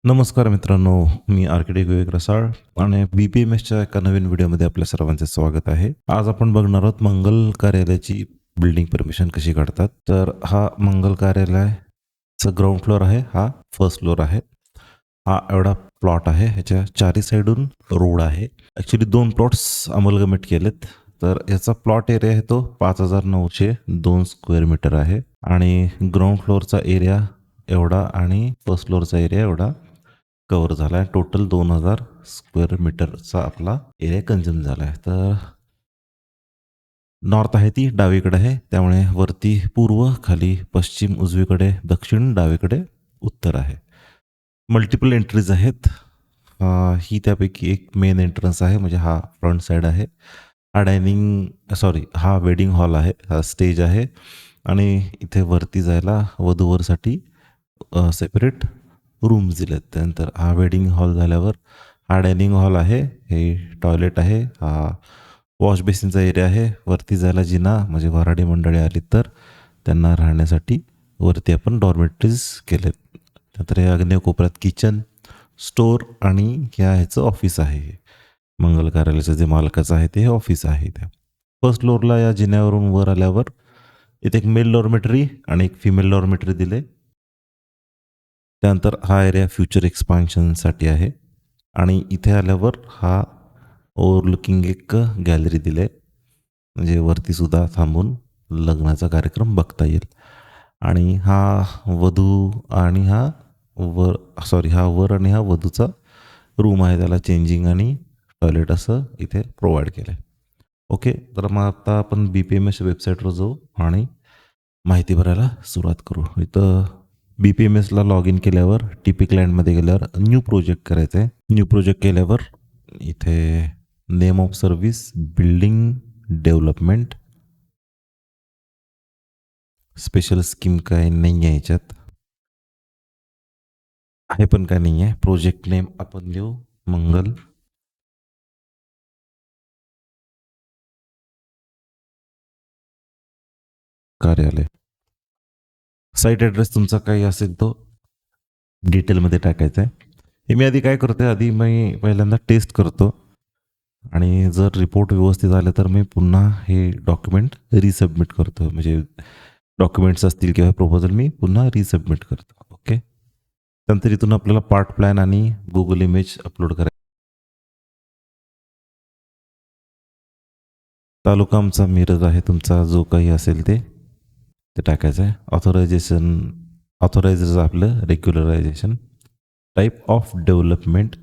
नमस्कार मित्रांनो, मी आर्किटेक्ट विवेक रसाळ आणि BPMSच्या एका नवीन व्हिडिओमध्ये आपल्या सर्वांचे स्वागत आहे. आज आपण बघणार आहोत मंगल कार्यालयाची बिल्डिंग परमिशन कशी काढतात. तर हा मंगल कार्यालयाचा ग्राउंड फ्लोअर आहे, हा फर्स्ट फ्लोअर आहे. हा एवढा प्लॉट आहे, ह्याच्या चारी साईडून रोड आहे. ॲक्च्युली 2 प्लॉट्स अमलगमेट केलेत. तर याचा प्लॉट एरिया आहे तो 5,902 स्क्वेअर मीटर आहे आणि ग्राउंड फ्लोअरचा एरिया एवढा आणि फर्स्ट फ्लोअरचा एरिया एवढा कव्हर झाला आहे. टोटल 2,000 स्क्वेअर मीटरचा आपला एरिया कन्झ्युम झाला आहे. तर नॉर्थ आहे ती डावीकडे आहे, त्यामुळे वरती पूर्व, खाली पश्चिम, उजवीकडे दक्षिण, डावीकडे उत्तर आहे. मल्टिपल एंट्रीज आहेत. ही त्यापैकी एक मेन एंट्रन्स आहे, म्हणजे हा फ्रंट साईड आहे. हा वेडिंग हॉल आहे, हा स्टेज आहे आणि इथे वरती जायला वधूवरसाठी सेपरेट रूम्स दिलेत. त्यानंतर हा वेडिंग हॉल झाल्यावर हा डायनिंग हॉल आहे, हे टॉयलेट आहे, हा वॉश बेसिनचा एरिया आहे. वरती जायला जिना, म्हणजे वऱ्हाडी मंडळी आली तर त्यांना राहण्यासाठी वरती आपण डॉर्मेटरीज केलेत. नंतर हे आग्नेय कोपऱ्यात किचन, स्टोअर आणि ह्याचं ऑफिस आहे. हे मंगल कार्यालयाचं जे मालकाचं आहे ते ऑफिस आहे. त्या फर्स्ट फ्लोअरला या जिन्यावरून वर आल्यावर इथे एक मेल डॉर्मेटरी आणि एक फिमेल डॉर्मेटरी दिले. त्यानंतर हा एरिया फ्युचर एक्सपान्शनसाठी आहे आणि इथे आल्यावर हा ओव्हरलुकिंग एक गॅलरी दिली आहे, म्हणजे वरतीसुद्धा थांबून लग्नाचा कार्यक्रम बघता येईल. आणि हा वधू आणि हा वर आणि हा वधूचा रूम आहे, त्याला चेंजिंग आणि टॉयलेट असं इथे प्रोव्हाइड केलं आहे. ओके, तर मग आता आपण BPMS वेबसाईटवर जाऊ आणि माहिती भरायला सुरुवात करू. इथं BPMSला लॉग इन केल्यावर TP क्लायंटमध्ये गेल्यावर न्यू प्रोजेक्ट करायचं आहे. न्यू प्रोजेक्ट केल्यावर इथे name of service building development, special scheme काय नाही आहे याच्यात, आहे पण काय नाही आहे. प्रोजेक्ट नेम आपण देऊ मंगल कार्यालय. साईट ॲड्रेस तुमचा काही असेल तो डिटेलमध्ये टाकायचा आहे. हे मी आधी काय करतो, आधी मी पहिल्यांदा टेस्ट करतो आणि जर रिपोर्ट व्यवस्थित आले तर मी पुन्हा हे डॉक्युमेंट रिसबमिट करतो. म्हणजे डॉक्युमेंट्स असतील किंवा प्रपोजल मी पुन्हा रिसबमिट करतो. ओके, नंतर इथून आपल्याला पार्ट प्लॅन आणि गुगल इमेज अपलोड करायचं. तालुका आमचा मिरज आहे, तुमचा जो काही असेल ते टाकायचं आहे. ऑथोरायझर आपलं रेग्युलरायझेशन. टाईप ऑफ डेव्हलपमेंट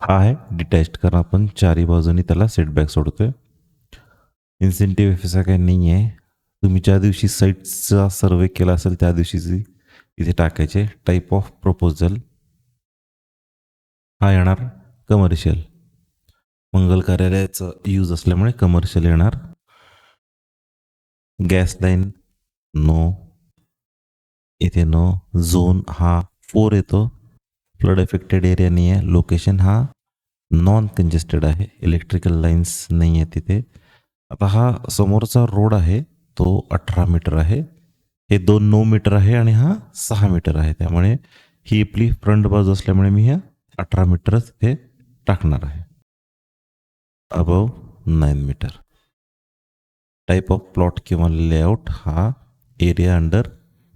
हा आहे डिटॅच्ड, कारण आपण चारी बाजूनी त्याला सेटबॅक सोडतोय. इन्सेंटिव्ह असा काही नाही आहे. तुम्ही ज्या दिवशी साईटचा सर्वे केला असेल त्या दिवशीची इथे टाकायचे. टाईप ऑफ प्रपोजल हा येणार कमर्शियल, मंगल कार्यालयाचं यूज असल्यामुळे कमर्शियल येणार. गॅस लाईन नो, इथे नो. झोन हा 4 येतो, फ्लड इफेक्टेड एरिया नाही आहे. लोकेशन हा नॉन कंजेस्टेड आहे, इलेक्ट्रिकल लाईन्स नाही आहे तिथे. आता हा समोरचा रोड आहे तो 18 मीटर आहे, हे 2 मीटर आहे आणि हा 6 मीटर आहे. त्यामुळे ही आपली फ्रंट बाजू असल्यामुळे मी ह्या 18 मीटरच हे टाकणार आहे. Above 9 metre. Type of plot किंवा लेआउट हा area under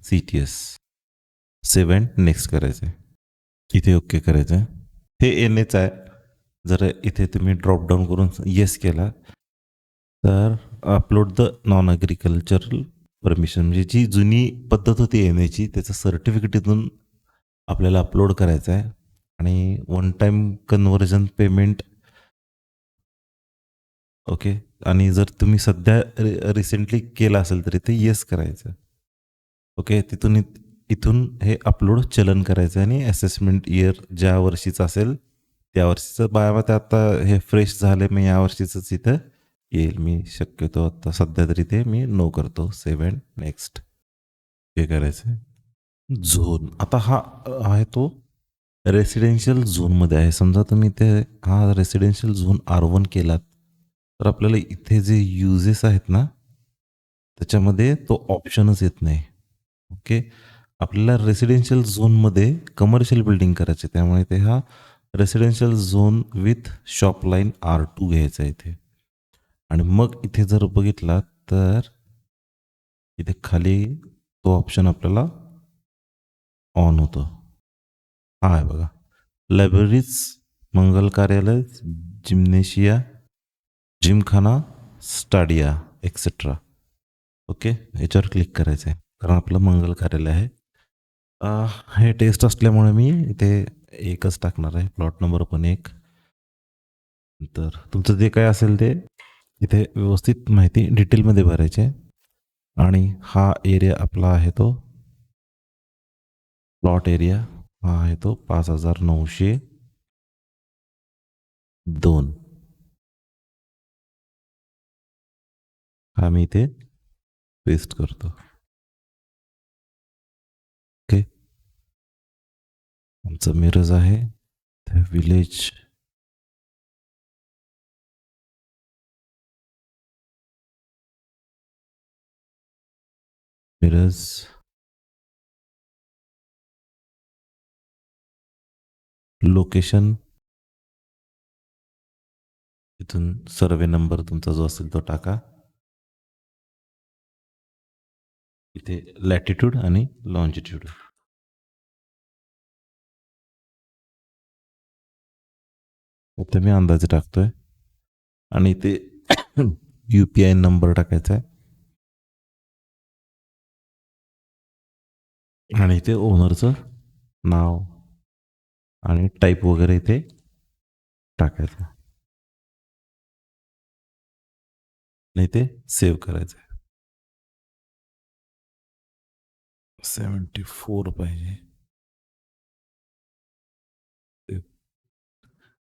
CTS. Save and next करायचं आहे. इथे ओके करायचं आहे. हे NAच आहे. जर इथे तुम्ही ड्रॉपडाऊन करून येस केला तर upload the non agricultural permission, म्हणजे जी जुनी पद्धत होती NAची त्याचं सर्टिफिकेट इथून आपल्याला अपलोड करायचं आहे आणि one time conversion payment. Okay, आणि जर तुम्ही सध्या रिसेंटली केला असेल तर इथे येस करायचं. ओके, इथून हे अपलोड चलन करायचं आणि असेसमेंट इयर ज्या वर्षीचं असेल त्या वर्षीचं. बायामध्ये आता हे फ्रेश झाले, मी या वर्षीचंच इथं येईल. मी शक्यतो आता सध्या तरी ते मी नो करतो. सेव्ह अँड नेक्स्ट हे करायचं. झोन आता हा आहे तो रेसिडेन्शियल झोनमध्ये आहे. समजा तुम्ही ते हा रेसिडेन्शियल झोन R1 केलात तर आपल्याला इथे जे युजेस आहेत ना त्याच्यामध्ये तो ऑप्शनच येत नाही. ओके, आपल्याला रेसिडेन्शियल झोनमध्ये कमर्शियल बिल्डिंग करायचे, त्यामुळे ते हा residential zone with shop line R2 घ्यायचा आहे इथे. आणि मग इथे जर बघितला तर इथे खाली तो ऑप्शन आपल्याला ऑन होतो. हा आहे बघा, लायब्ररीज, मंगल कार्यालय, जिम्नेशिया, जिमखाना, स्टाडिया एक्सेट्रा. ओके, याच्यावर क्लिक करायचं आहे कारण आपलं मंगल कार्यालय आहे. हे टेस्ट असल्यामुळे मी इथे एकच टाकणार आहे, प्लॉट नंबर पण एक. तर तुमचं जे काय असेल ते इथे व्यवस्थित माहिती डिटेलमध्ये भरायची आहे. आणि हा एरिया आपला आहे तो प्लॉट एरिया, हा आहे तो 5902. हा मी इथे पेस्ट करतो. ओके, आमचं मिरज आहे विलेज मिरज. लोकेशन इथून सर्वे नंबर तुमचा जो असेल तो टाका. इथे लॅटिट्यूड आणि लॉन्जिट्यूड. इथे मी अंदाजे टाकतोय आणि इथे UPI नंबर टाकायचा आहे आणि इथे ओनरचं नाव आणि टाईप वगैरे इथे टाकायचं आणि इथे सेव्ह करायचं आहे. 74 पाहिजे.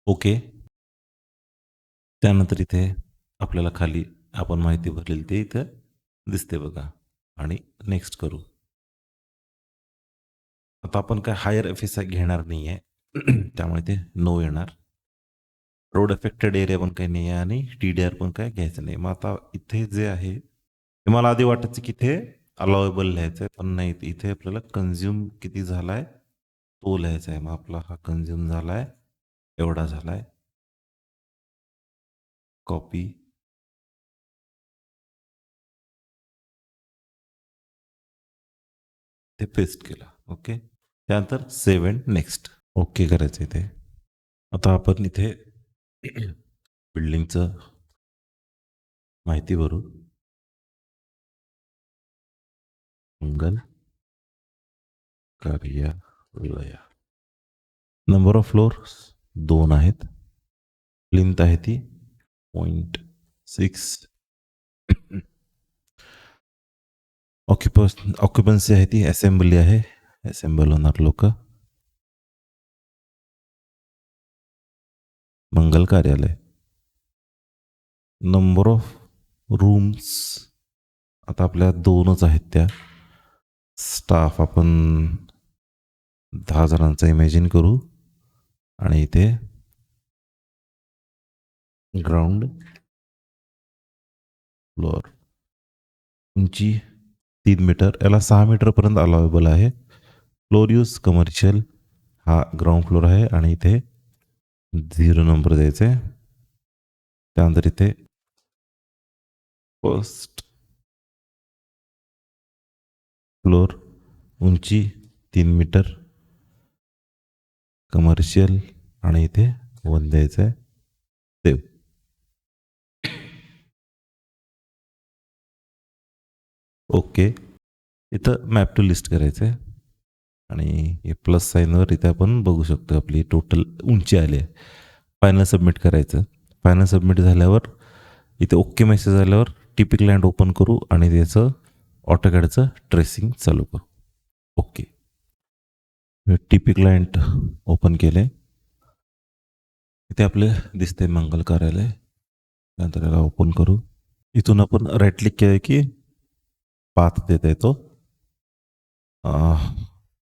ओके, त्यानंतर इथे आपल्याला खाली आपण माहिती भरलेली ते इथं दिसते बघा. आणि नेक्स्ट करू. आता आपण काय हायर FSI घेणार नाही आहे त्यामुळे ते नो येणार. रोड अफेक्टेड एरिया पण काही नाही आहे आणि TDR पण काय घ्यायचं नाही. मग आता इथे जे आहे ते मला आधी वाटायचं की इथे अलावेबल लिहायचं आहे, पण नाही, इथे आपल्याला कन्झ्युम किती झाला आहे तो लिहायचा आहे. मग आपला हा कन्झ्युम झाला आहे एवढा झाला आहे. कॉपी, ते पेस्ट केला. ओके, त्यानंतर सेव्ह अँड नेक्स्ट ओके करायचं इथे. आता आपण इथे बिल्डिंगचं माहिती भरू. मंगल कार्यालय. नंबर ऑफ फ्लोर्स 2 आहेत. लिंथ आहे ती 0.6. ऑक्युपन्सी आहे ती असेंबली आहे, असेंबल होणार लोक. मंगल कार्यालय. नंबर ऑफ रूम्स आता आपल्या 2च आहेत त्या. स्टाफ आपण 10 जणांचा इमॅजिन करू आणि इथे ग्राउंड फ्लोअर उंची 3 मीटर, याला 6 मीटरपर्यंत अलावेबल आहे. फ्लोअर यूज कमर्शियल, हा ग्राउंड फ्लोअर आहे आणि इथे 0 नंबर द्यायचा आहे. त्यानंतर इथे फर्स्ट फ्लोअर उंची 3 मीटर कमर्शियल आणि इथे 1 द्यायचं आहे. सेव. ओके, इथं मॅप टू लिस्ट करायचं आहे आणि हे प्लस साईनवर इथे आपण बघू शकतो आपली टोटल उंची आली आहे. फायनल सबमिट करायचं. फायनल सबमिट झाल्यावर इथे ओके मेसेज आल्यावर टीपी क्लायंट ओपन करू आणि त्याचं ऑटोकॅडचं ट्रेसिंग चालू करू. ओके, टीपी क्लायंट ओपन केले. इथे आपले दिसते मंगल कार्यालय. त्यानंतर याला ओपन करू. इथून आपण राईट क्लिक केलं की पाथ देता येतो.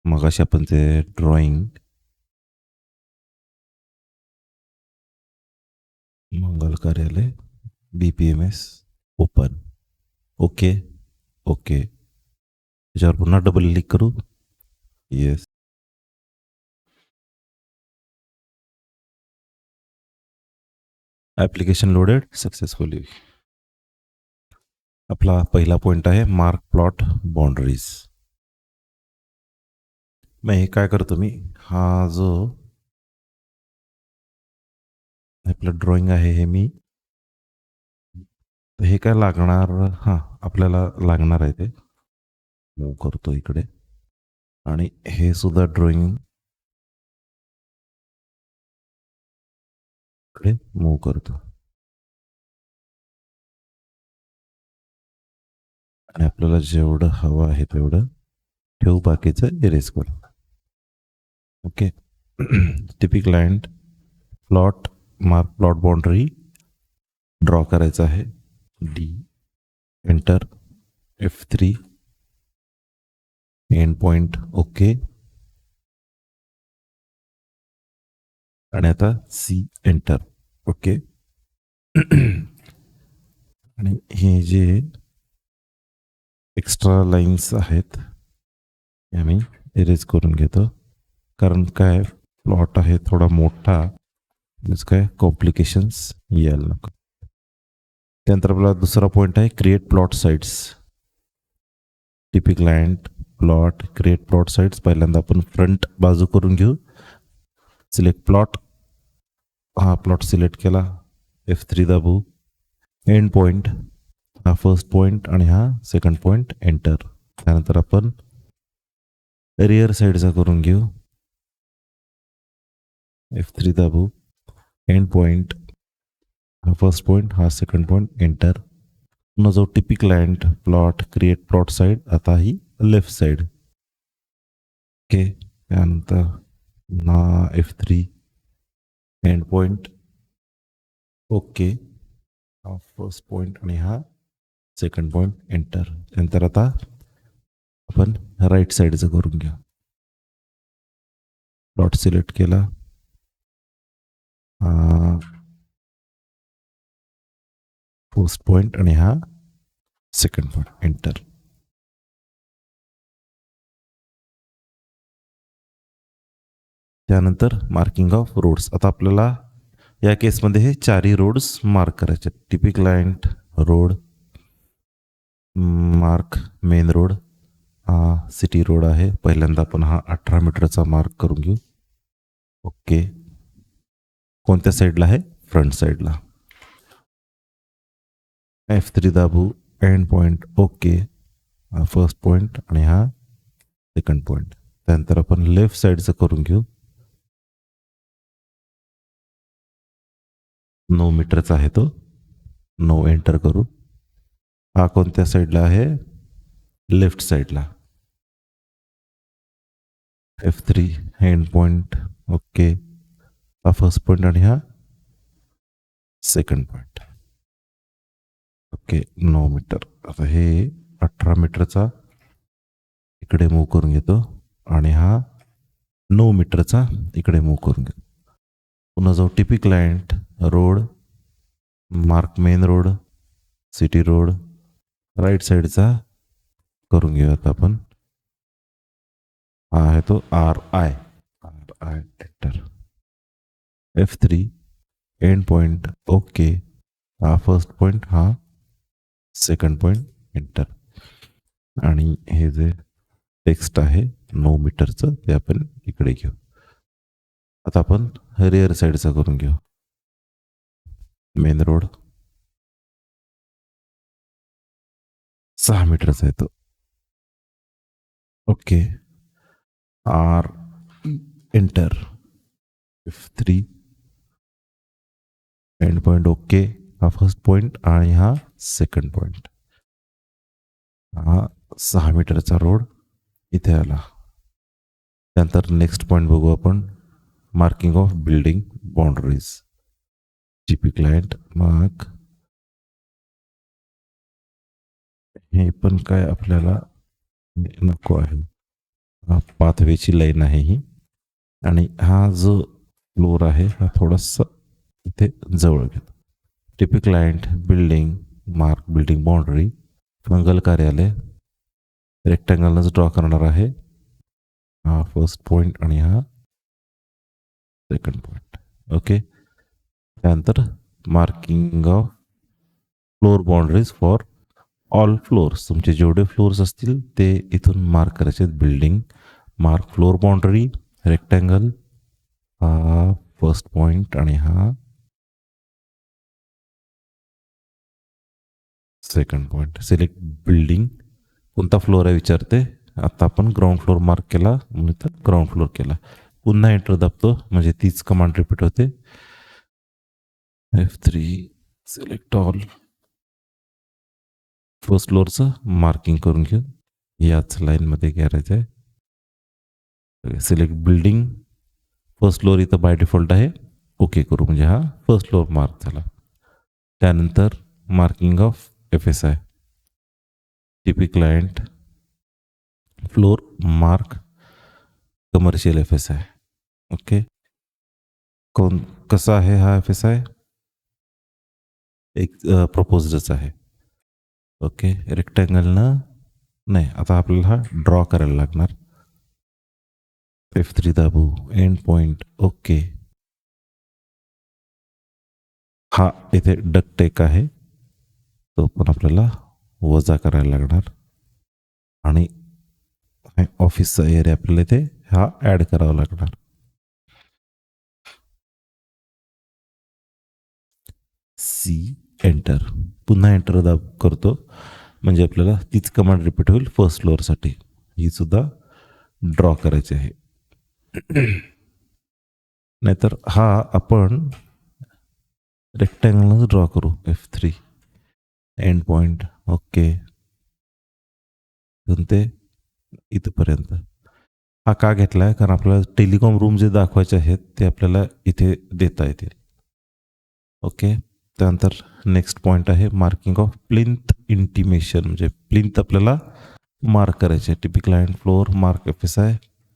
मगाशी आपण ते ड्रॉइंग मंगल कार्यालय BPMS ओपन. ओके ओके, त्याच्यावर पुन्हा डबल क्लिक करू. येस. Application loaded successfully. आपला पहिला पॉईंट आहे मार्क प्लॉट बाउंडरीज. मग हे काय करतो मी, हा जो आपलं ड्रॉइंग आहे हे मी, हे काय लागणार, हां आपल्याला लागणार आहे ते मूव्ह करतो इकडे, आणि हे सुद्धा ड्रॉइंग इकडे मूव्ह करतो, आणि आपल्याला जेवढं हवं आहे तेवढं ठेवू, बाकीचं इरेज करू. ओके. टिपिक line plot mark plot boundary draw करायचं आहे. D enter, F3 end point okay, आणि आता सी एंटर ओके. आणि हे जे एक्स्ट्रा लाईन्स आहेत हे मी इरेज करून घेतो, कारण काय प्लॉट आहे थोडा मोठा, काय कॉम्प्लिकेशन्स यायला नको. त्यानंतर आपला दुसरा पॉईंट आहे क्रिएट प्लॉट साईड्स. टिपिक line plot create plot sides. पहिल्यांदा आपण फ्रंट बाजू करून घेऊ. सिलेक्ट प्लॉट, हा प्लॉट सिलेक्ट केला, F3 दाबू, एंड पॉईंट हा फर्स्ट पॉईंट आणि हा सेकंड पॉईंट एंटर. त्यानंतर आपण रिअर साईडचा करून घेऊ, F3 दाबू, एंड पॉईंट हा फर्स्ट पॉईंट हा सेकंड पॉईंट एंटर. पुन्हा जो टिपिक line plot create plot side, आता ही लेफ्ट साईड ओके. त्यानंतर ना F3 एंड पॉईंट ओके, हा फर्स्ट पॉईंट आणि हा सेकंड पॉईंट एंटर. त्यानंतर आता आपण राईट साईडचं करून घ्या. प्लॉट सिलेक्ट केला, फर्स्ट पॉईंट आणि हा सेकंड पॉईंट एंटर. त्यानंतर मार्किंग ऑफ रोड्स. आता आपल्याला या केसमध्ये हे चारही रोड्स मार्क करायचे. टिपिक line road mark main road, हा सिटी रोड आहे. पहिल्यांदा आपण हा 18 मीटरचा मार्क करून घेऊ ओके. कोणत्या साईडला आहे, फ्रंट साईडला. F3 दाबू, एंड पॉईंट ओके, हा फर्स्ट पॉईंट आणि हा सेकंड पॉईंट. त्यानंतर आपण लेफ्ट साईडचं करून घेऊ. 9 मीटरचा आहे तो, 9 एंटर करू. हा कोणत्या साईडला आहे, लेफ्ट साईडला. F3 एंड पॉईंट ओके, हा फर्स्ट पॉईंट आणि हा सेकंड पॉईंट ओके. 9 मीटर. आता हे 18 मीटरचा इकडे मूव्ह करून घेतो, आणि हा 9 मीटरचा इकडे मूव्ह करून घेतो. पुन्हा जो टिपिक line road mark main road city road right साईडचा करून घेऊया. आता आपण हा आहे तो RI enter. F3 end point okay, हा फर्स्ट पॉईंट हा सेकंड पॉईंट एंटर. आणि हे जे टेक्स्ट आहे 9 मीटरचं ते आपण इकडे घेऊ. आता आपण रिअर साईडचा करून घेऊ. मेन रोड 6 मीटरचा आहे तो okay. Enter. F3 end point okay, हा फर्स्ट पॉईंट आणि हा सेकंड पॉईंट. हा 6 मीटरचा रोड इथे आला. त्यानंतर नेक्स्ट पॉईंट बघू आपण, मार्किंग ऑफ बिल्डिंग बाउंडरीज. टिपिक लाईन मार्क, हे पण काय आपल्याला नको आहे, हा पाथवेची लाईन आहे ही, आणि हा जो फ्लोर आहे हा थोडासा इथे जवळ घेतो. टिपिक line building mark building boundary, मंगल कार्यालय रेक्टँगलनंच ड्रॉ करणार आहे. हा फर्स्ट पॉईंट आणि हा सेकंड पॉईंट. ओके. त्यानंतर marking of floor boundaries for all flowers. तुमचे जेवढे फ्लोअर्स असतील ते इथून मार्क करायचे आहेत. Building mark floor boundary rectangle, हा फर्स्ट पॉईंट आणि हा सेकंड पॉईंट. Select building. कोणता फ्लोअर आहे विचारते. आता आपण ग्राउंड फ्लोअर मार्क केला म्हणून तर ग्राउंड फ्लोअर केला. पुन्हा एंटर दाबतो म्हणजे तीच कमांड रिपीट होते. F3 select all. फर्स्ट फ्लोअरचं मार्किंग करून घेऊ. याच लाईनमध्ये करायचं आहे. Select building. फर्स्ट फ्लोअर इथं बाय डिफॉल्ट आहे. ओके करू म्हणजे हा फर्स्ट फ्लोअर मार्क झाला. त्यानंतर marking of FSI. TP client floor mark commercial FSI. Okay. कसा आहे हा FSI? एक प्रपोजडच आहे. ओके. रेक्टँगलनं नाही, आता आपल्याला हा ड्रॉ करायला लागणार. F3 दाबू. End point. ओके. हा इथे डक्ट एक आहे, तो पण आपल्याला वजा करायला लागणार आणि ऑफिसचा एरिया आपल्याला इथे हा ॲड करावा लागणार. C enter. पुन्हा एंटर दाब करतो म्हणजे आपल्याला तीच कमांड रिपीट होईल फर्स्ट फ्लोअरसाठी. ही सुद्धा ड्रॉ करायची आहे. नाहीतर हा आपण रेक्टँगलच ड्रॉ करू. F3 end point. ओके. ते इथपर्यंत. हा का घेतला आहे? कारण आपल्याला टेलिकॉम रूम जे दाखवायचे आहेत ते आपल्याला इथे देता येतील. ओके. त्यानंतर नेक्स्ट पॉईंट आहे मार्किंग ऑफ प्लिंथ इंटिमेशन. म्हणजे प्लिंथ आपल्याला मार्क करायचे. TP client floor mark FSI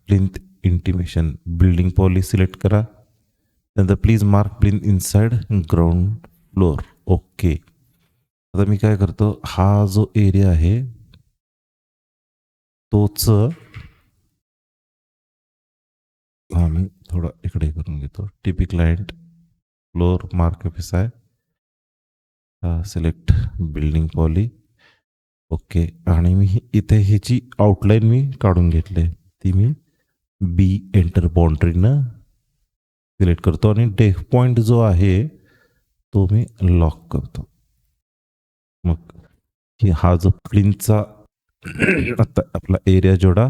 plinth intimation. Building poly select करा. त्यानंतर please mark plinth inside ground floor. Okay. आता मी काय करतो, हा जो एरिया आहे तोच हा मी थोडा इकडे करून घेतो. TP client floor mark FSI select building poly. Okay. आणि मी इथे ह्याची आउटलाईन मी काढून घेतली. ती मी B एंटर बाउंड्रीनं सिलेक्ट करतो आणि डेफ पॉईंट जो आहे तो मी लॉक करतो. मग हा जो प्लिंथचा आता आपला एरिया जेवढा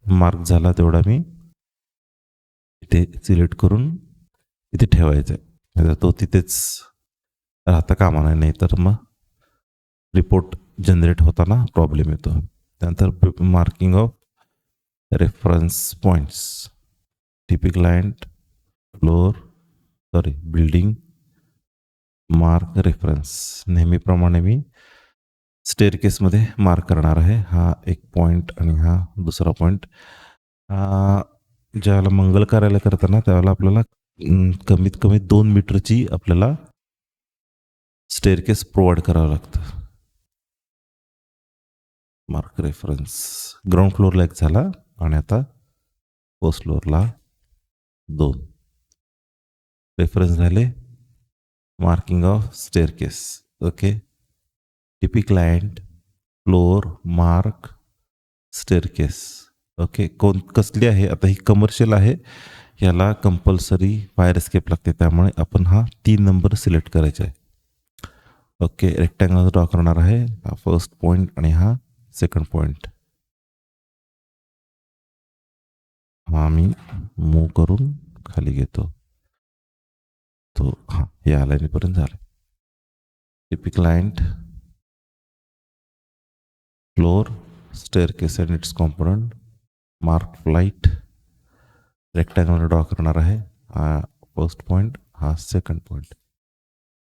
मार्क झाला तेवढा मी इथे सिलेक्ट करून इथे ठेवायचा आहे. तो तिथेच राहता कामा नये, नाही तर मग रिपोर्ट जनरेट होताना प्रॉब्लेम येतो. त्यानंतर marking of reference points. TP client floor building mark reference. नेहमीप्रमाणे मी स्टेअरकेसमध्ये मार्क करणार आहे. हा एक पॉईंट आणि हा दुसरा पॉईंट. ज्यावेळेला मंगल कार्यालय करताना त्यावेळेला आपल्याला कमीत कमी 2 मीटरची आपल्याला स्टेअरकेस प्रोव्हाइड करावं लागतं. Mark reference. ग्राउंड फ्लोअरला एक झाला आणि आता फर्स्ट फ्लोअरला 2 रेफरन्स झाले. Marking of staircase. Okay. TP client floor mark staircase. Okay. कसली आहे आता? ही कमर्शियल आहे. याला कंपल्सरी फायर एस्केप लागते, त्यामुळे आपण हा 3 नंबर सिलेक्ट करायचा आहे. ओके. रेक्टँगल ड्रॉ करणार आहे. हा फर्स्ट पॉईंट आणि हा सेकंड पॉईंट. हा मी मूव करून खाली घेतो. तो हा या लाईनीपर्यंत झाला. TP client floor staircase and its component mark flight. Rectangle draw करणार आहे. हा फर्स्ट पॉईंट, हा सेकंड पॉईंट.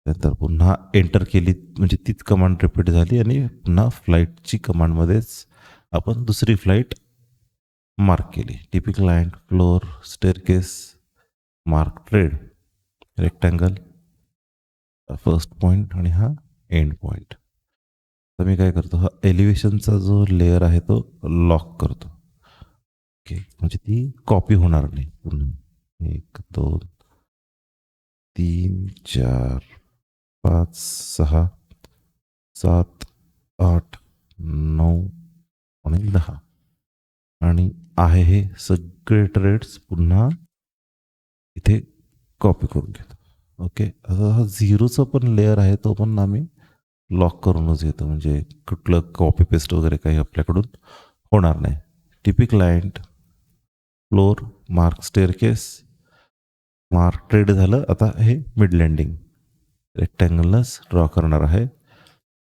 नंतर पुन्हा एंटर केली म्हणजे तीच कमांड रिपीट झाली आणि पुन्हा फ्लाईटची कमांडमध्येच आपण दुसरी फ्लाईट मार्क केली. TP client floor staircase mark tread rectangle first point आणि हा एंड पॉईंट. तर मी काय करतो, हा एलिव्हेशनचा जो लेअर आहे तो लॉक करतो. ओके, म्हणजे ती कॉपी होणार नाही पूर्ण. 1 2 3 4 5 6 7 8 9 आणि 10 आणि आहे हे सगळे ट्रेड्स पुन्हा इथे कॉपी करून घेतो. ओके, आता हा झिरोचा पण लेअर आहे तो पण आम्ही लॉक करूनच घेतो, म्हणजे कुठलं कॉपी पेस्ट वगैरे काही आपल्याकडून होणार नाही. TP client floor mark staircase mark trade झालं. आता हे मिड लँडिंग रेक्टँगलच ड्रॉ करणार आहे.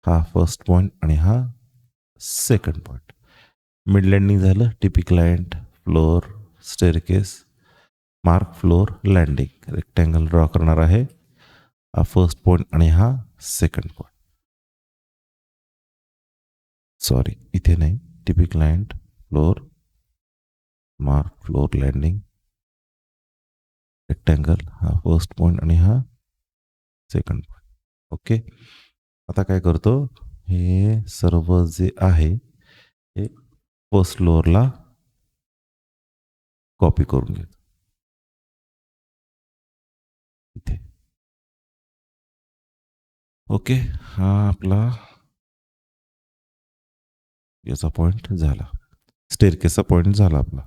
हा फर्स्ट पॉईंट आणि हा सेकंड पॉईंट. मिड लँडिंग झालं. TP client floor staircase mark floor landing rectangle draw करणार आहे. हा फर्स्ट पॉईंट आणि हा सेकंड पॉईंट. सॉरी, इथे नाही. TP client floor mark floor landing rectangle हा फर्स्ट पॉईंट आणि हा सेकंड पॉईंट. ओके, आता काय करतो, हे सर्व जे आहे हे फर्स्ट फ्लोअरला कॉपी करून घेतो इथे. ओके, हा आपला याचा पॉईंट झाला, स्टेअरकेसचा पॉईंट झाला आपला.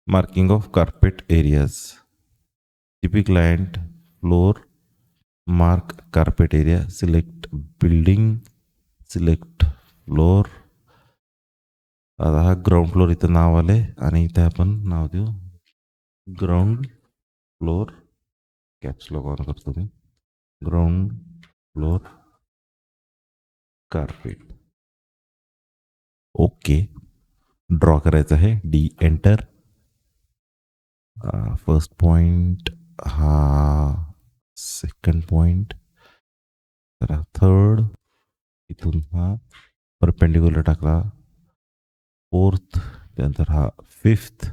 Marking of carpet areas. TP client floor mark carpet area select building select floor. आता हा ग्राउंड फ्लोर इथं नाव आले आणि इथे आपण नाव देऊ ground floor. Caps lock on करतो मी. Ground floor carpet. Okay, draw करायचं आहे. D enter. फर्स्ट पॉइंट हा सेकंड पॉइंट, तर थर्ड इथून हा परपेंडिक्युलर टाकला. फोर्थ, त्यानंतर हा फिफ्थ,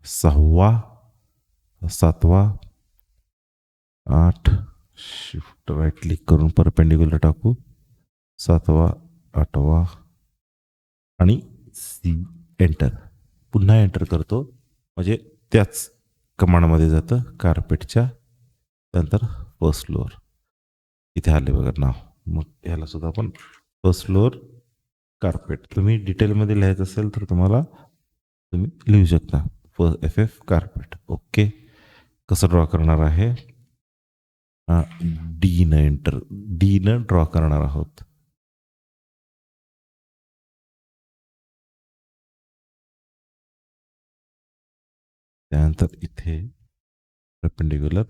सहावा, सातवा, 8 शिफ्ट राईट क्लिक करून परपेंडिक्युलर टाकू. सातवा, आठवा आणि सी एंटर. पुन्हा एंटर करतो म्हणजे त्याच कमांडमध्ये जातं कार्पेटच्या. त्यानंतर फर्स्ट फ्लोअर इथे आले बघा नाव. मग ह्याला सुद्धा आपण फर्स्ट फ्लोअर कार्पेट. तुम्ही डिटेलमध्ये लिहायचं असेल तर तुम्हाला तुम्ही लिहू शकता FF कार्पेट. ओके, कसं ड्रॉ करणार आहे, डी न एंटर, डी न ड्रॉ करणार आहोत. त्यानंतर इथे परपेंडिक्युलर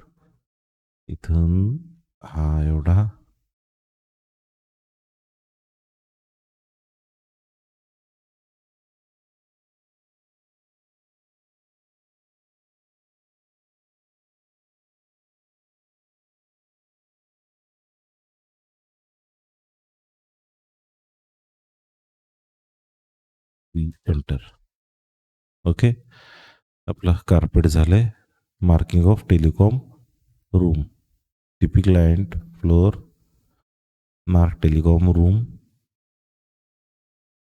इथून हा एवढा एंटर. ओके, आपलं कार्पेट झालंय. Marking of telecom room. TP client floor mark telecom room.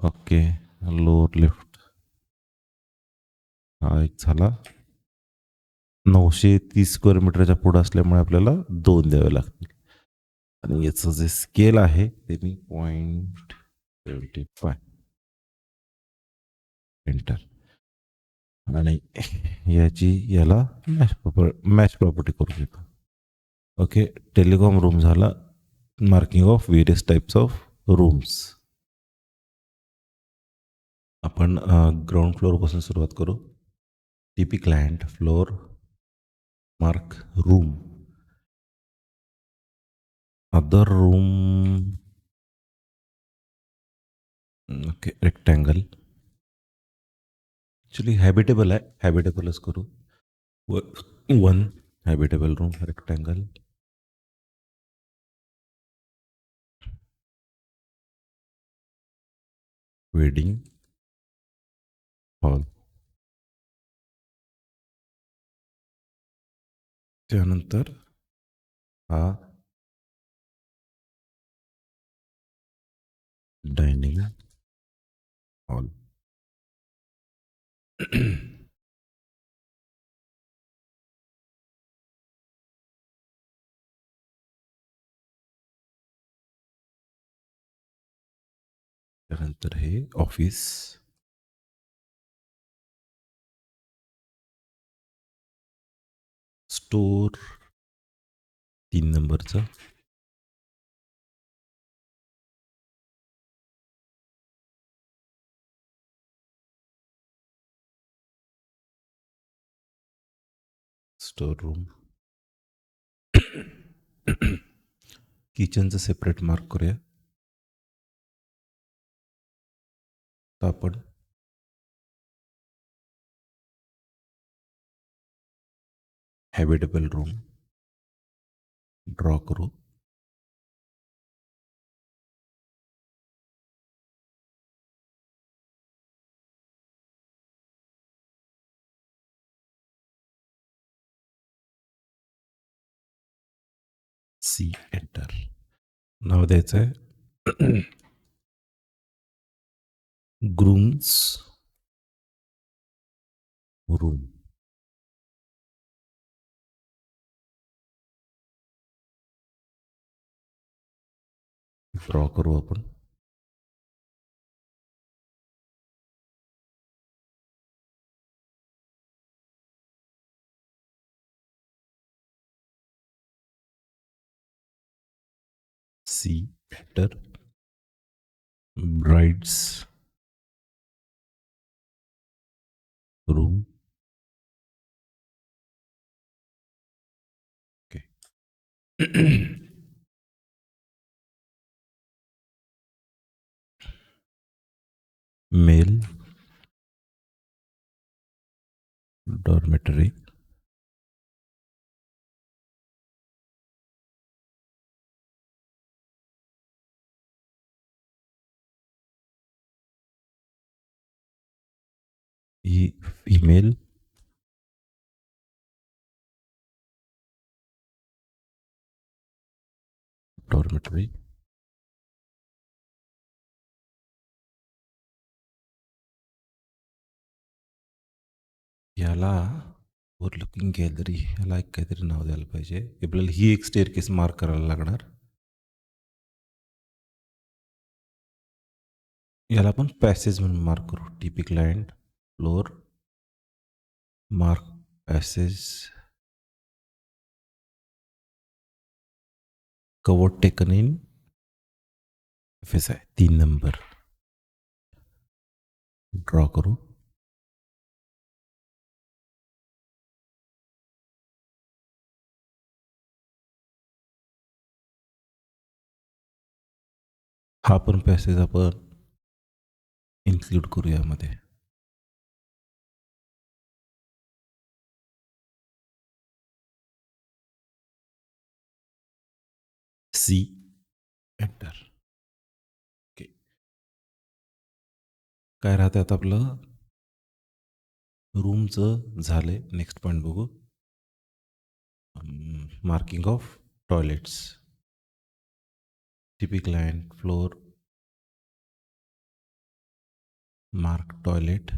Okay, lower left हा एक झाला. 930 स्क्वेअर मीटरच्या पुढं असल्यामुळे आपल्याला 2 द्यावे लागतील. आणि याचं जे स्केल आहे ते मी 0.75 एंटर. आणि याची याला मॅच प्रॉपर्टी करून घेतो. ओके, टेलिकॉम रूम झाला. Marking of various types of rooms. आपण ग्राउंड फ्लोअरपासून सुरुवात करू. TP client floor mark room. Other room. Okay, rectangle. Actually habitable आहे, हॅबिटेबलच करू. 1 habitable room rectangle. Wedding hall. त्यानंतर हा डायनिंग हॉल. त्यानंतर हे ऑफिस, स्टोर 3 नंबरचं, स्टोर रूम. किचनचं सेपरेट मार्क करूया. तर आपण हॅबिटेबल रूम ड्रॉ करू. C enter. नाव द्यायचं आहे ग्रूम्स रूम. ड्रॉ करू आपण. C enter. Bride's room. Okay. Male dormitory. ही फीमेल डॉर्मेटरी. याला ओव्हरलुकिंग गॅलरी, याला एक काहीतरी नाव द्यायला पाहिजे. आपल्याला ही एक स्टेअरकेस मार्क करायला लागणार. याला आपण पॅसेज म्हणून मार्क करू. TP client floor mark passage. Cover taken in FSI 3 number. Draw करू. हा पण पॅसेज आपण इन्क्लूड करू यामध्ये. C enter. ओके. काय राहते आता आपलं रूमचं झाले. नेक्स्ट पॉईंट बघू. Marking of toilets. TP client floor mark toilet.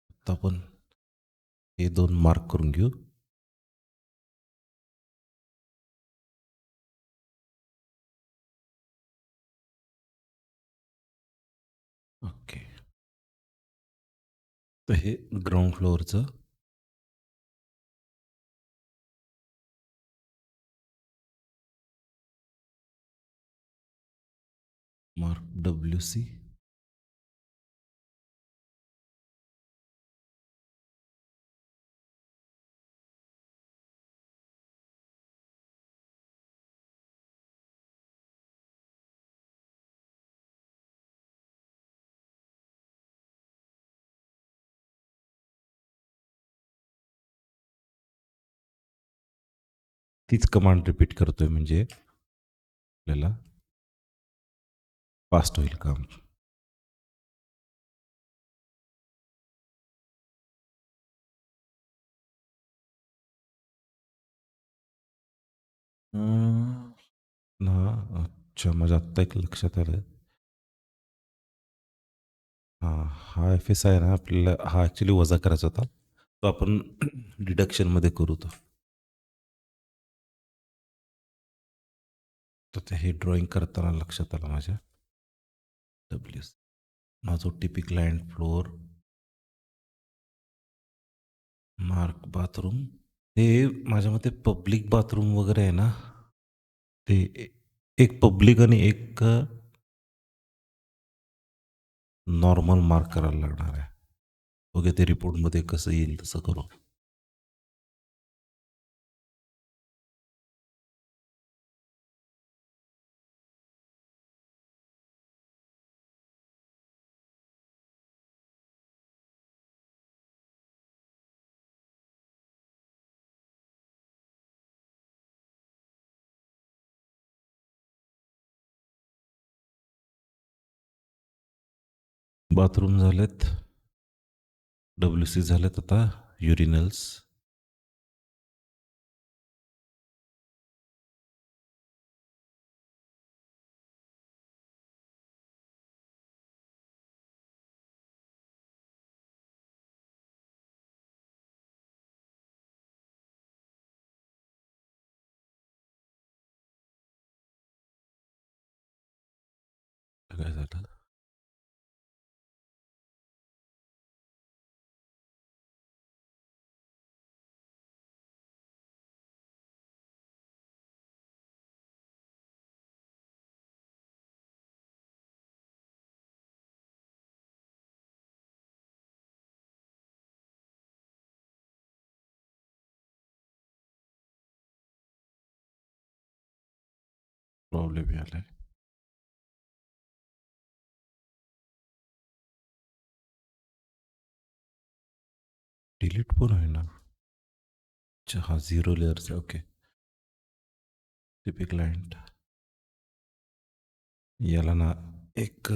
आता आपण हे 2 मार्क करून घेऊ. ओके. तर हे ग्राउंड फ्लोअरचं मार्क WC. तीच कमांड रिपीट करतोय म्हणजे आपल्याला फास्ट होईल काम. अच्छा, माझ्या आत्ता एक लक्षात आलं. हां, हा एफ-एस आहे ना आपल्याला हा ॲक्चुअली वजा करायचा होता. तो आपण डिडक्शनमध्ये करू तो. तर ते हे ड्रॉइंग करताना लक्षात आलं माझ्या. डब्ल्यूएस माझा TP client floor, mark bathroom. हे माझ्या मते पब्लिक बाथरूम वगैरे आहे ना, ते एक पब्लिक आणि एक नॉर्मल मार्क करायला लागणार आहे. ओके, ते रिपोर्टमध्ये कसं येईल तसं करू. बाथरूम झालेत, डब्ल्यू-सी झालेत, आता युरिनल्स. काय झालं? प्रॉब्लेम आलाय. डिलीट पण आहे ना. अच्छा, हा 0 लेयरचा. ओके. टीपी क्लायंट याला ना एक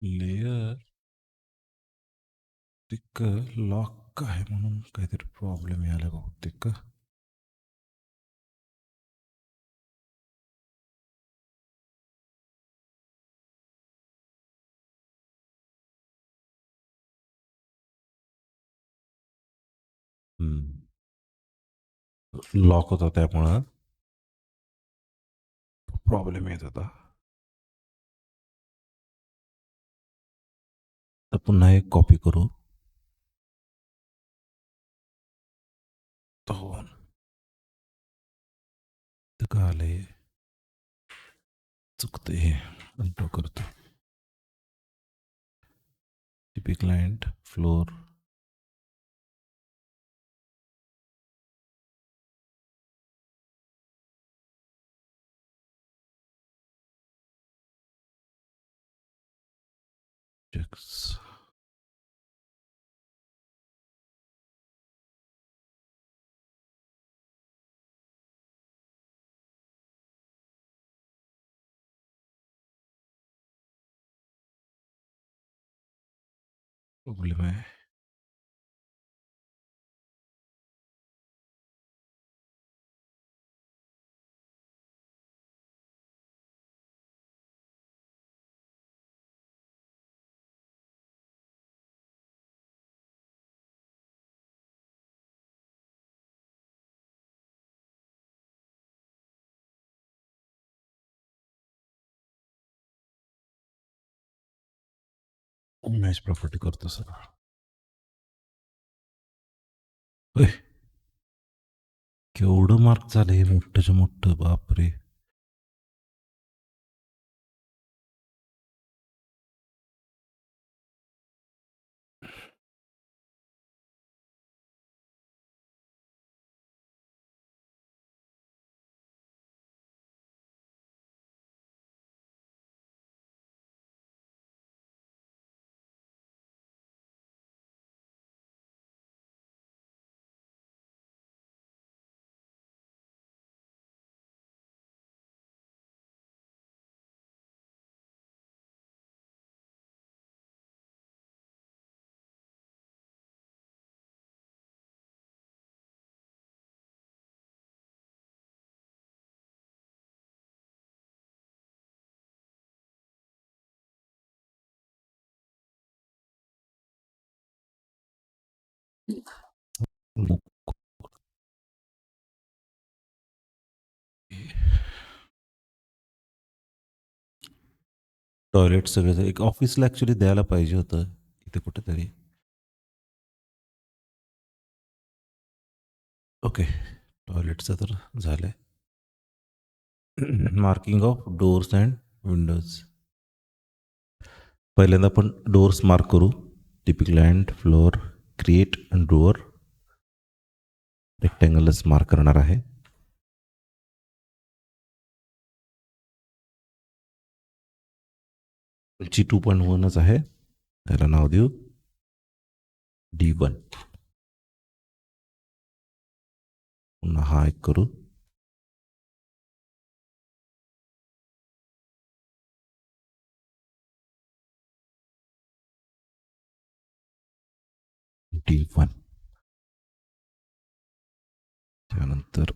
लेयर एक लॉक आहे म्हणून काहीतरी प्रॉब्लेम यायला बहुतेक. लॉक होता त्यामुळं प्रॉब्लेम येत होता. तर पुन्हा एक कॉपी करू. तो तर का आलंय, चुकते हे. अल्टो करतो. TP client floor checks. Problem आहे. मॅच प्रॉपर्टी करतो सर. केवढं मार्क झालं हे, मोठंच्या मोठं, बापरे. टॉयलेट सगळं एक ऑफिसला ॲक्च्युली द्यायला पाहिजे होतं इथे कुठेतरी. ओके, टॉयलेटचं तर झालं आहे. Marking of doors and windows. पहिल्यांदा आपण डोअर्स मार्क करू. Typical land floor create and door रेक्टँगलच मार्क करणार आहे. जी 2.1च आहे, त्याला नाव देऊ D1. पुन्हा हा एक करू. D1. त्यानंतर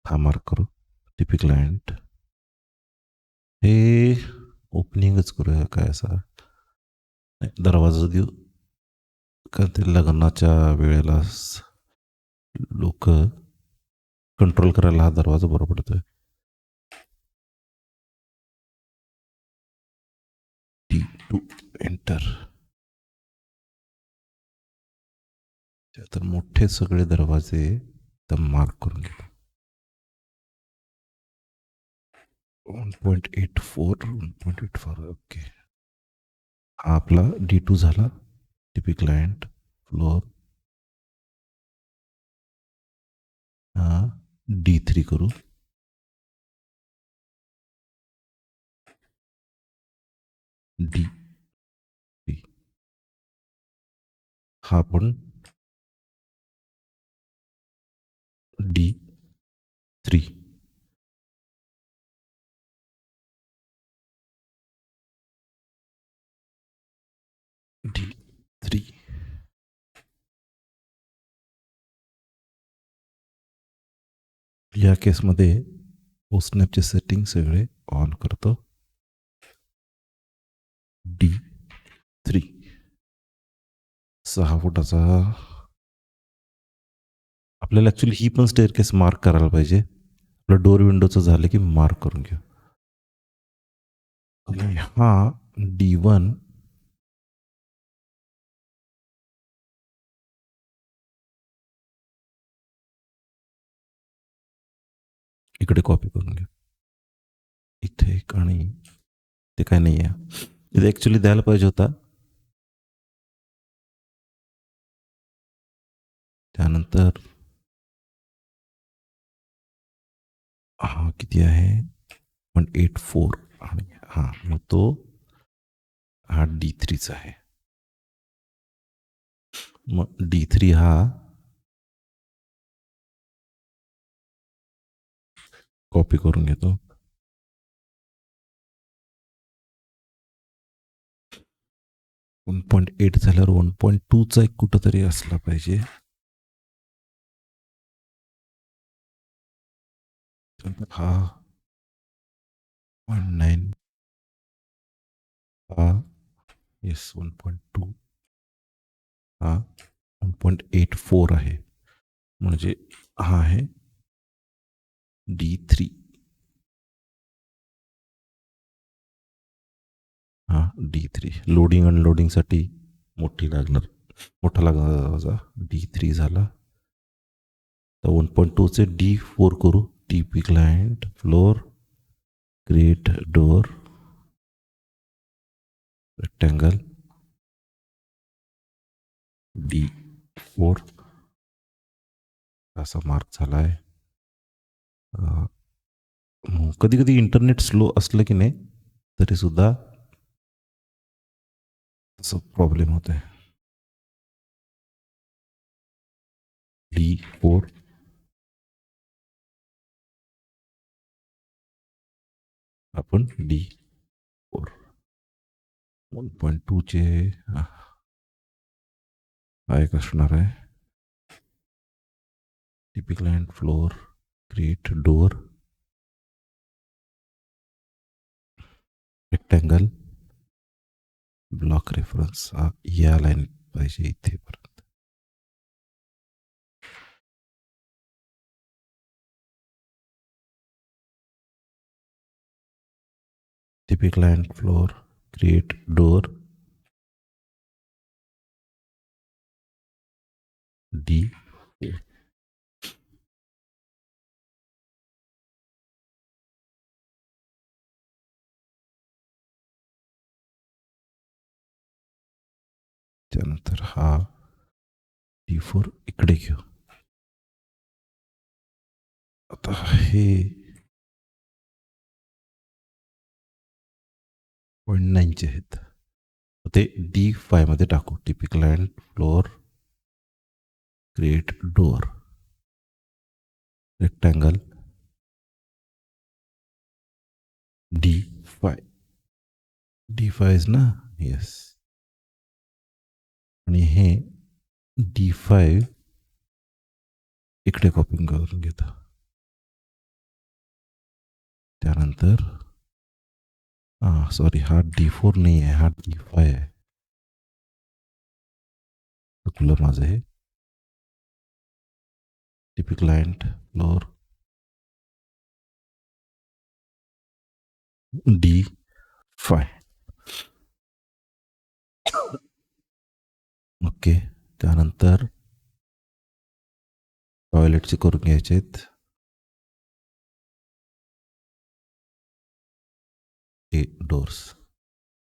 हा मार्क करू. टिपिकल लँड हे ओपनिंगच करूया काय असा दरवाजा देऊ, कारण ते लग्नाच्या वेळेला लोक कंट्रोल करायला हा दरवाजा बरा पडतोय. D2 enter. तर मोठे सगळे दरवाजे तर मार्क करून घेतो. 1.84 1.84 ओके. हा आपला D2 झाला. टिपिकल लँड फ्लोअर हा D3 करू. D हा पण D3. D3. या केसमध्ये ओस्नॅपचे सेटिंग सगळे ऑन करतो. D3 6 फुटाचा. आपल्याला ॲक्च्युली ही पण स्टेअरकेस मार्क करायला पाहिजे. आपलं डोअर विंडोचं झालं की मार्क करून घेऊ. आणि हा D1 इकडे कॉपी करून घेऊ. इथे एक आणि ते काय नाही आहे, इथे ॲक्च्युली द्यायला पाहिजे होता. त्यानंतर हा किती आहे 184 आणि हा मग तो हा D3चा आहे. मग D3 हा कॉपी करून घेतो. 1.8 झाल्यावर 1.2चा एक कुठंतरी असला पाहिजे. हा 0.9 हा येस 1.2 हा 1.84 आहे, म्हणजे हा आहे D3. हा D3 लोडिंग अनलोडिंगसाठी मोठा लागणार. D3 झाला. तर 1.2चे D4 करू. TP client floor create door rectangle D4 असा मार्क झाला आहे. कधी कधी इंटरनेट स्लो असलं की नाही तरी सुद्धा तसं प्रॉब्लेम होत आहे. D4 आपण D4 1.2चे हा एक असणार आहे. TP client floor create door rectangle block reference या लाईन पाहिजे इथे परत. TP client floor create door D त्यानंतर हा D4 इकडे घेऊ. आता हे 0.9 आहेत ते D5 मध्ये टाकू. TP client floor create door rectangle D5 is ना येस. आणि हे D5 इकडे कॉपी करून घेतो. त्यानंतर सॉरी हा D4 नाही आहे, हा D5 आहे. चुकलं माझं हे. TP client floor D5 okay. त्यानंतर टॉयलेटचे करून घ्यायचे आहेत. हे doors.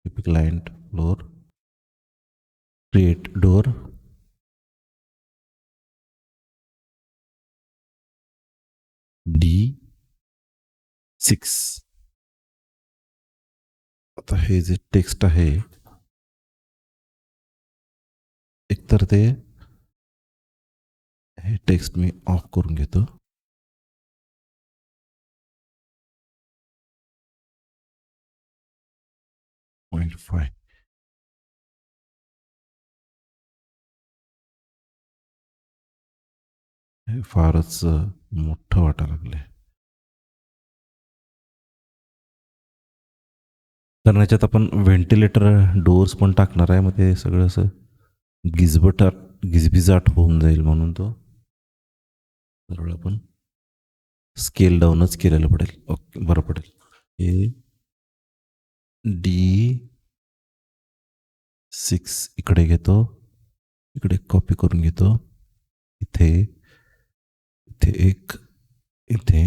TP client floor create door D6. आता हे जे टेक्स्ट आहे एकतर ते हे टेक्स्ट मी ऑफ करून घेतो. .5 हे फारच मोठं वाटायला लागलंय. कारण याच्यात आपण व्हेंटिलेटर डोअर्स पण टाकणार आहे. मग ते सगळं असं गिजबिजाट होऊन जाईल म्हणून तो सरळ आपण स्केल डाऊनच केलेलं पडेल. ओके बरं पडेल. हे D6 इकडे घेतो, इकडे कॉपी करून घेतो. इथे इथे एक इथे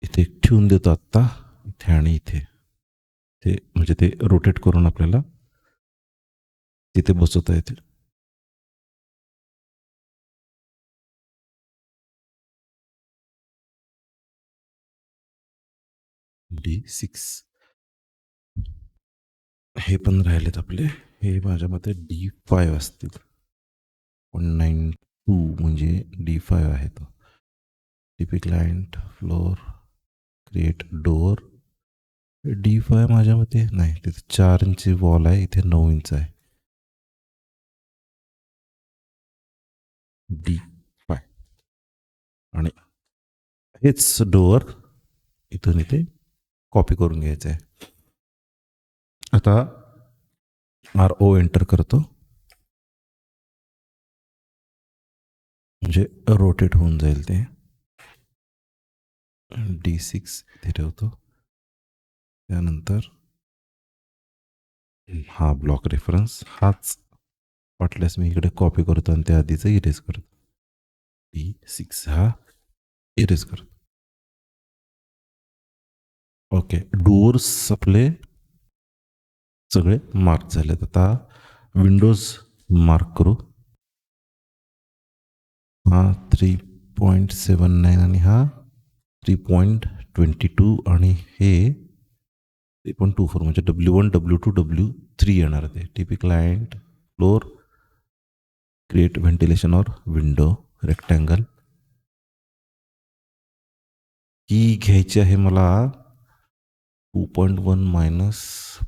इथे एक ठेवून देतो आत्ता. इथे आणि इथे ते म्हणजे ते रोटेट करून आपल्याला तिथे बसवता येतील. D6 हे पण राहिलेत आपले. हे माझ्या मते D5 असतील. 192 म्हणजे D5 आहे तो. TP client floor create door D5 माझ्या मते नाही. तिथे 4 इंची वॉल आहे, इथे 9 इंच आहे. D5 आणि हेच डोअर इथून इथे कॉपी करून घ्यायचं आहे. आता RO एंटर करतो म्हणजे रोटेट होऊन जाईल ते. D6 इथे ठेवतो. त्यानंतर हा ब्लॉक रेफरन्स हाच वाटल्यास मी इकडे कॉपी करतो आणि त्या आधीचं इरेज करतो. D6 हा इरेज करतो. ओके डोअर्स आपले सगळे मार्क झालेत. आता विंडोज मार्क करू. हा 3.79 आणि हा 3.22 आणि हे 3.24 म्हणजे W1 W2 W3 येणार ते. TP client floor create ventilation or window rectangle. की घ्यायची आहे मला 2.1 मायनस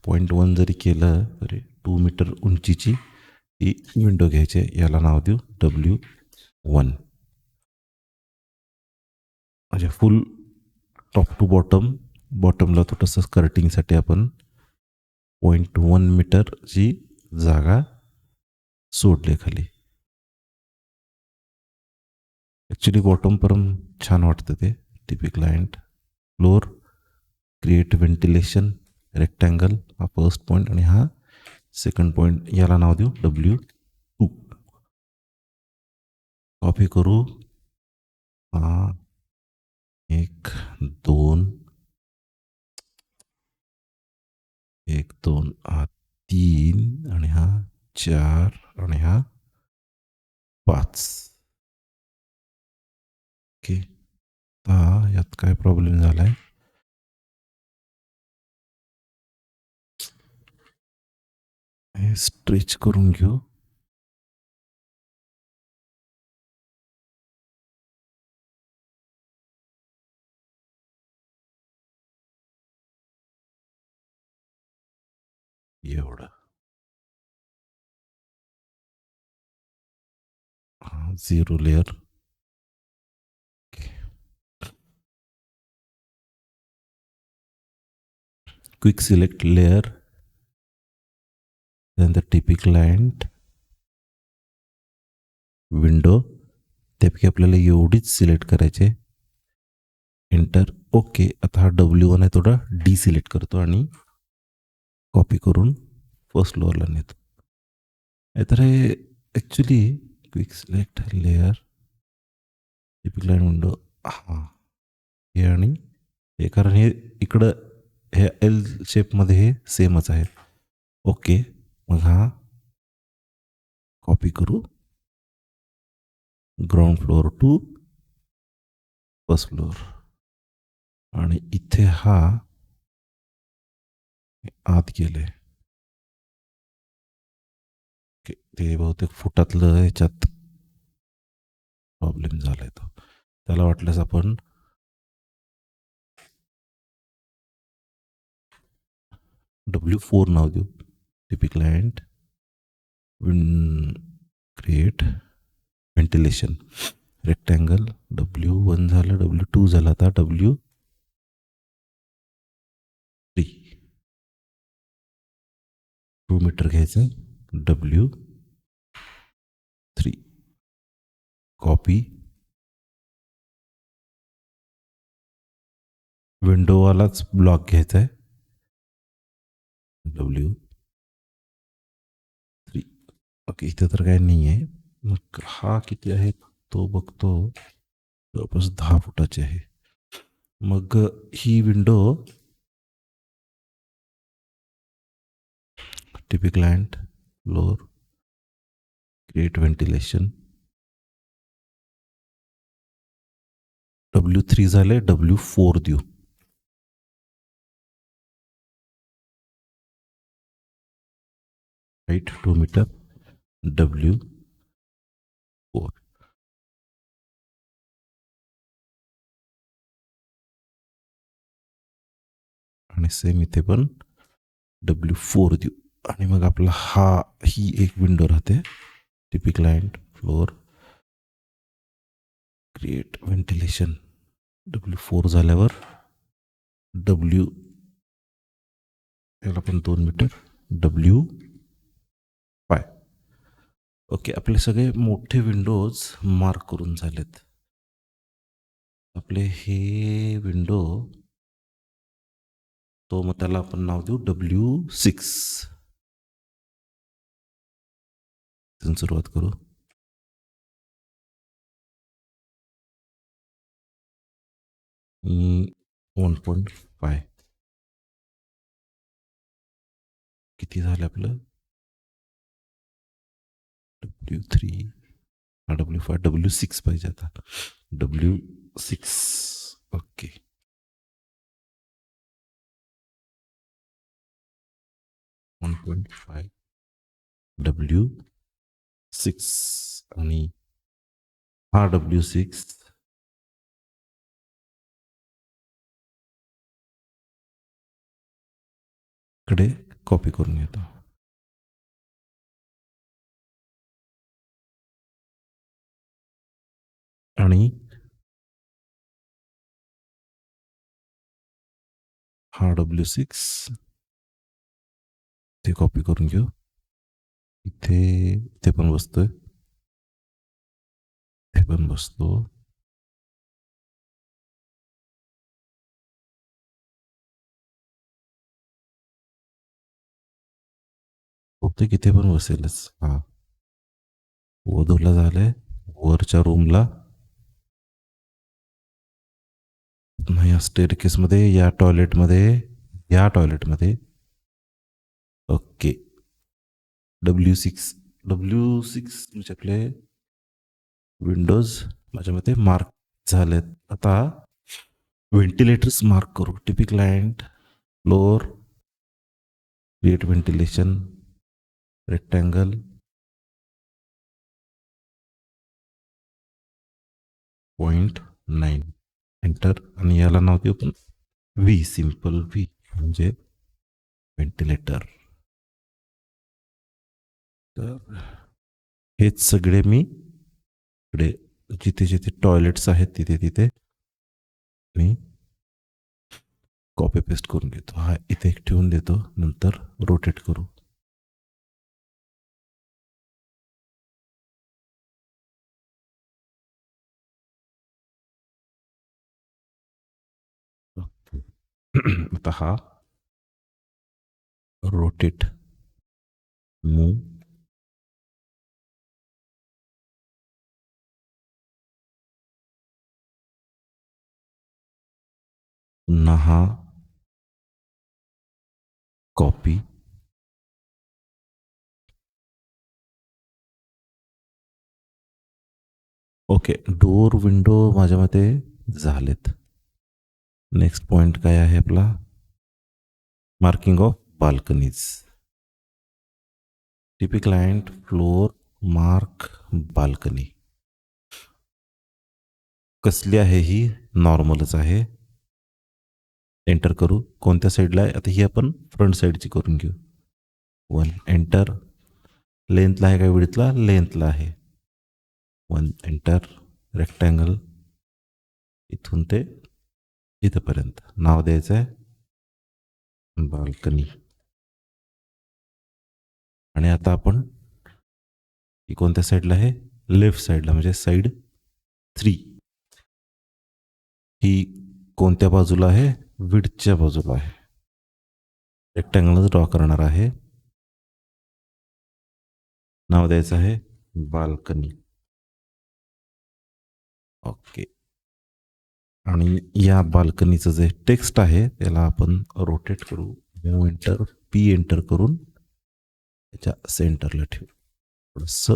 0.1 जरी केलं तरी 2 मीटर उंचीची ही विंडो घ्यायची आहे. याला नाव देऊ W1. म्हणजे फुल टॉप टू बॉटम, बॉटमला थोडंसं स्कर्टिंगसाठी आपण 0.1 मीटरची जागा सोडली खाली. ॲक्च्युली बॉटमपर्यंत छान वाटतं ते. TP client floor create ventilation rectangle हा फर्स्ट पॉईंट आणि हा सेकंड पॉईंट. याला नाव देऊ W2. कॉपी करू. हा 1 2 1 2 हा 3 आणि हा 4 आणि हा 5. ओके. आता यात काय प्रॉब्लेम झालाय, हे स्ट्रेच करून घेऊ. एवढं 0 लेयर. क्विक सिलेक्ट लेयर, त्यानंतर टीपी क्लायंट विंडो, त्यापैकी आपल्याला एवढीच सिलेक्ट करायचे. एंटर. ओके. आता हा W1 आहे थोडा डिसिलेक्ट करतो आणि कॉपी करून फर्स्ट फ्लोअरला नेतो. तर हे actually quick select layer TP client window, हां हे आणि हे, कारण हे इकडं हे एल शेपमध्ये हे सेमच आहे. ओके. मग हा कॉपी करू ground floor to first floor आणि इथे हा आत गेले. ते बहुतेक फुटातलं ह्याच्यात प्रॉब्लेम झालाय तो. त्याला वाटल्यास आपण W4 नाव देऊ. TP client create ventilation rectangle. W1 झालं, W2 झालं, आता W3 2 मीटर घ्यायचं. W3 copy. विंडोवालाच ब्लॉक घ्यायचा आहे. W3. ओके. इथं तर काय नाही आहे. मग हा किती आहे तो बघतो. जवळपास 10 फुटाची आहे. मग ही window TP client floor create ventilation W3 झाले, W4 देऊ. हाईट 2 मीटर W4 आणि सेम इथे पण W4 देऊ. आणि मग आपला ही एक विंडो राहते. TP client floor create ventilation W4 झाल्यावर W याला पण 2 मीटर W5. ओके. आपले सगळे मोठे विंडोज मार्क करून झालेत. आपले हे विंडो तो मग त्याला आपण नाव देऊ W6. सुरुवात करू. आणि 1.5 किती झालं आपलं W3 हा W5 W6 पाहिजे आता. W6. ओके. 1.5 W6 आणि हा W6 कडे कॉपी करून घेतो. आणि हा W6 ते कॉपी करून घेऊ. इथे पण बसतोय, इथे पण बसतो. बहुतेक इथे पण बसेलच. हा, वधूला झालंय वरच्या रूमला. या स्टेअरकेसमध्ये, या टॉयलेटमध्ये ओके. W6 म्हणजे आपले विंडोज माझ्या मते मार्क झालेत. आता व्हेंटिलेटर्स मार्क करू. TP client, floor, create ventilation, rectangle, 0.9 enter. आणि याला नाव देऊ पण व्ही, सिम्पल व्ही म्हणजे व्हेंटिलेटर. तर हेच सगळे मी इकडे जिथे जिथे टॉयलेट्स आहेत तिथे तिथे मी कॉपी पेस्ट करून घेतो. हा इथे एक ठेवून देतो, नंतर रोटेट करू. आता हा रोटेट, मूव, पुन्हा हा कॉपी, ओके. डोर विंडो माझ्या मते झालेत. नेक्स्ट पॉइंट काय आहे आपला? Marking of balconies. TP client, floor, mark balcony. कसली आहे ही? नॉर्मलच आहे. एंटर करू. कोणत्या साईडला आहे? आता ही आपण फ्रंट साईडची करून घेऊ. 1 एंटर. लेंथला आहे काय विड्थला? लेंथला आहे. 1 एंटर. रेक्टँगल इथून ते इथंपर्यंत. नाव द्यायचं आहे बाल्कनी. आणि आता आपण ही कोणत्या साईडला आहे? लेफ्ट साईडला, म्हणजे साईड 3. ही कोणत्या बाजूला आहे? विड्थच्या बाजूला आहे. रेक्टँगलच ड्रॉ करणार आहे. नाव द्यायचं आहे बाल्कनी. ओके. आणि या बाल्कनीचं जे टेक्स्ट आहे त्याला आपण रोटेट करू. मूव एंटर, पी एंटर करून त्याच्या सेंटरला ठेवू, थोडंसं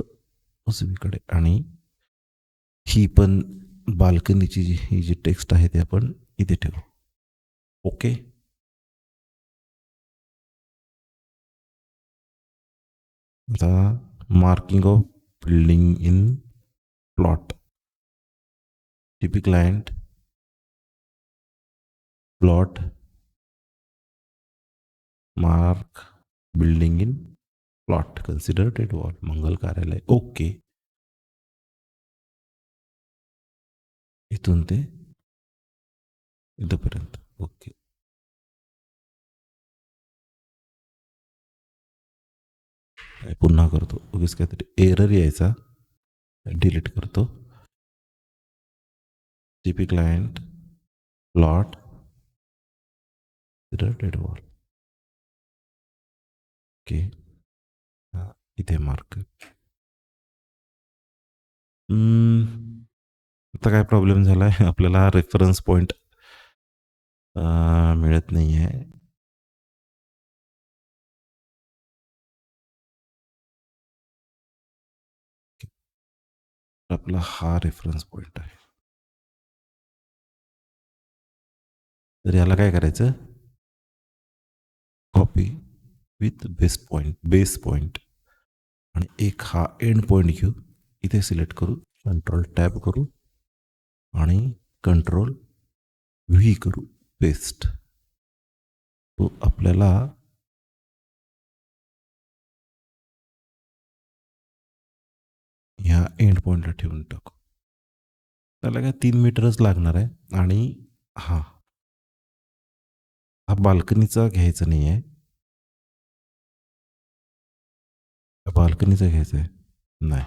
उजवीकडे. आणि ही पण बाल्कनीची ही जी टेक्स्ट आहे ते आपण इथे ठेवू. ओके. आता marking of building in plot. TP client, plot, mark building in plot, consider dead wall, मंगल कार्यालय. ओके. इथून ते इथंपर्यंत. ओके. पुन्हा करतो, उगीच काहीतरी एरर यायचा, डिलीट करतो. TP client, plot, dead wall. Okay. इथे मार्क. आता काय प्रॉब्लेम झाला आहे? आपल्याला रेफरन्स पॉईंट मिळत नाही आहे. आपला हा रेफरन्स पॉईंट आहे. तर याला काय करायचं? Copy with base point. आणि एक हा एंड पॉईंट घेऊ, इथे सिलेक्ट करू, कंट्रोल टॅब करू आणि कंट्रोल व्ही करू, पेस्ट. तो आपल्याला ह्या एंड पॉईंटला ठेवून टाकू. त्याला काय 3 मीटरच लागणार आहे. आणि हा हा बाल्कनीचा घ्यायचा नाही आहे, बाल्कनीचा घ्यायचा आहे. नाही,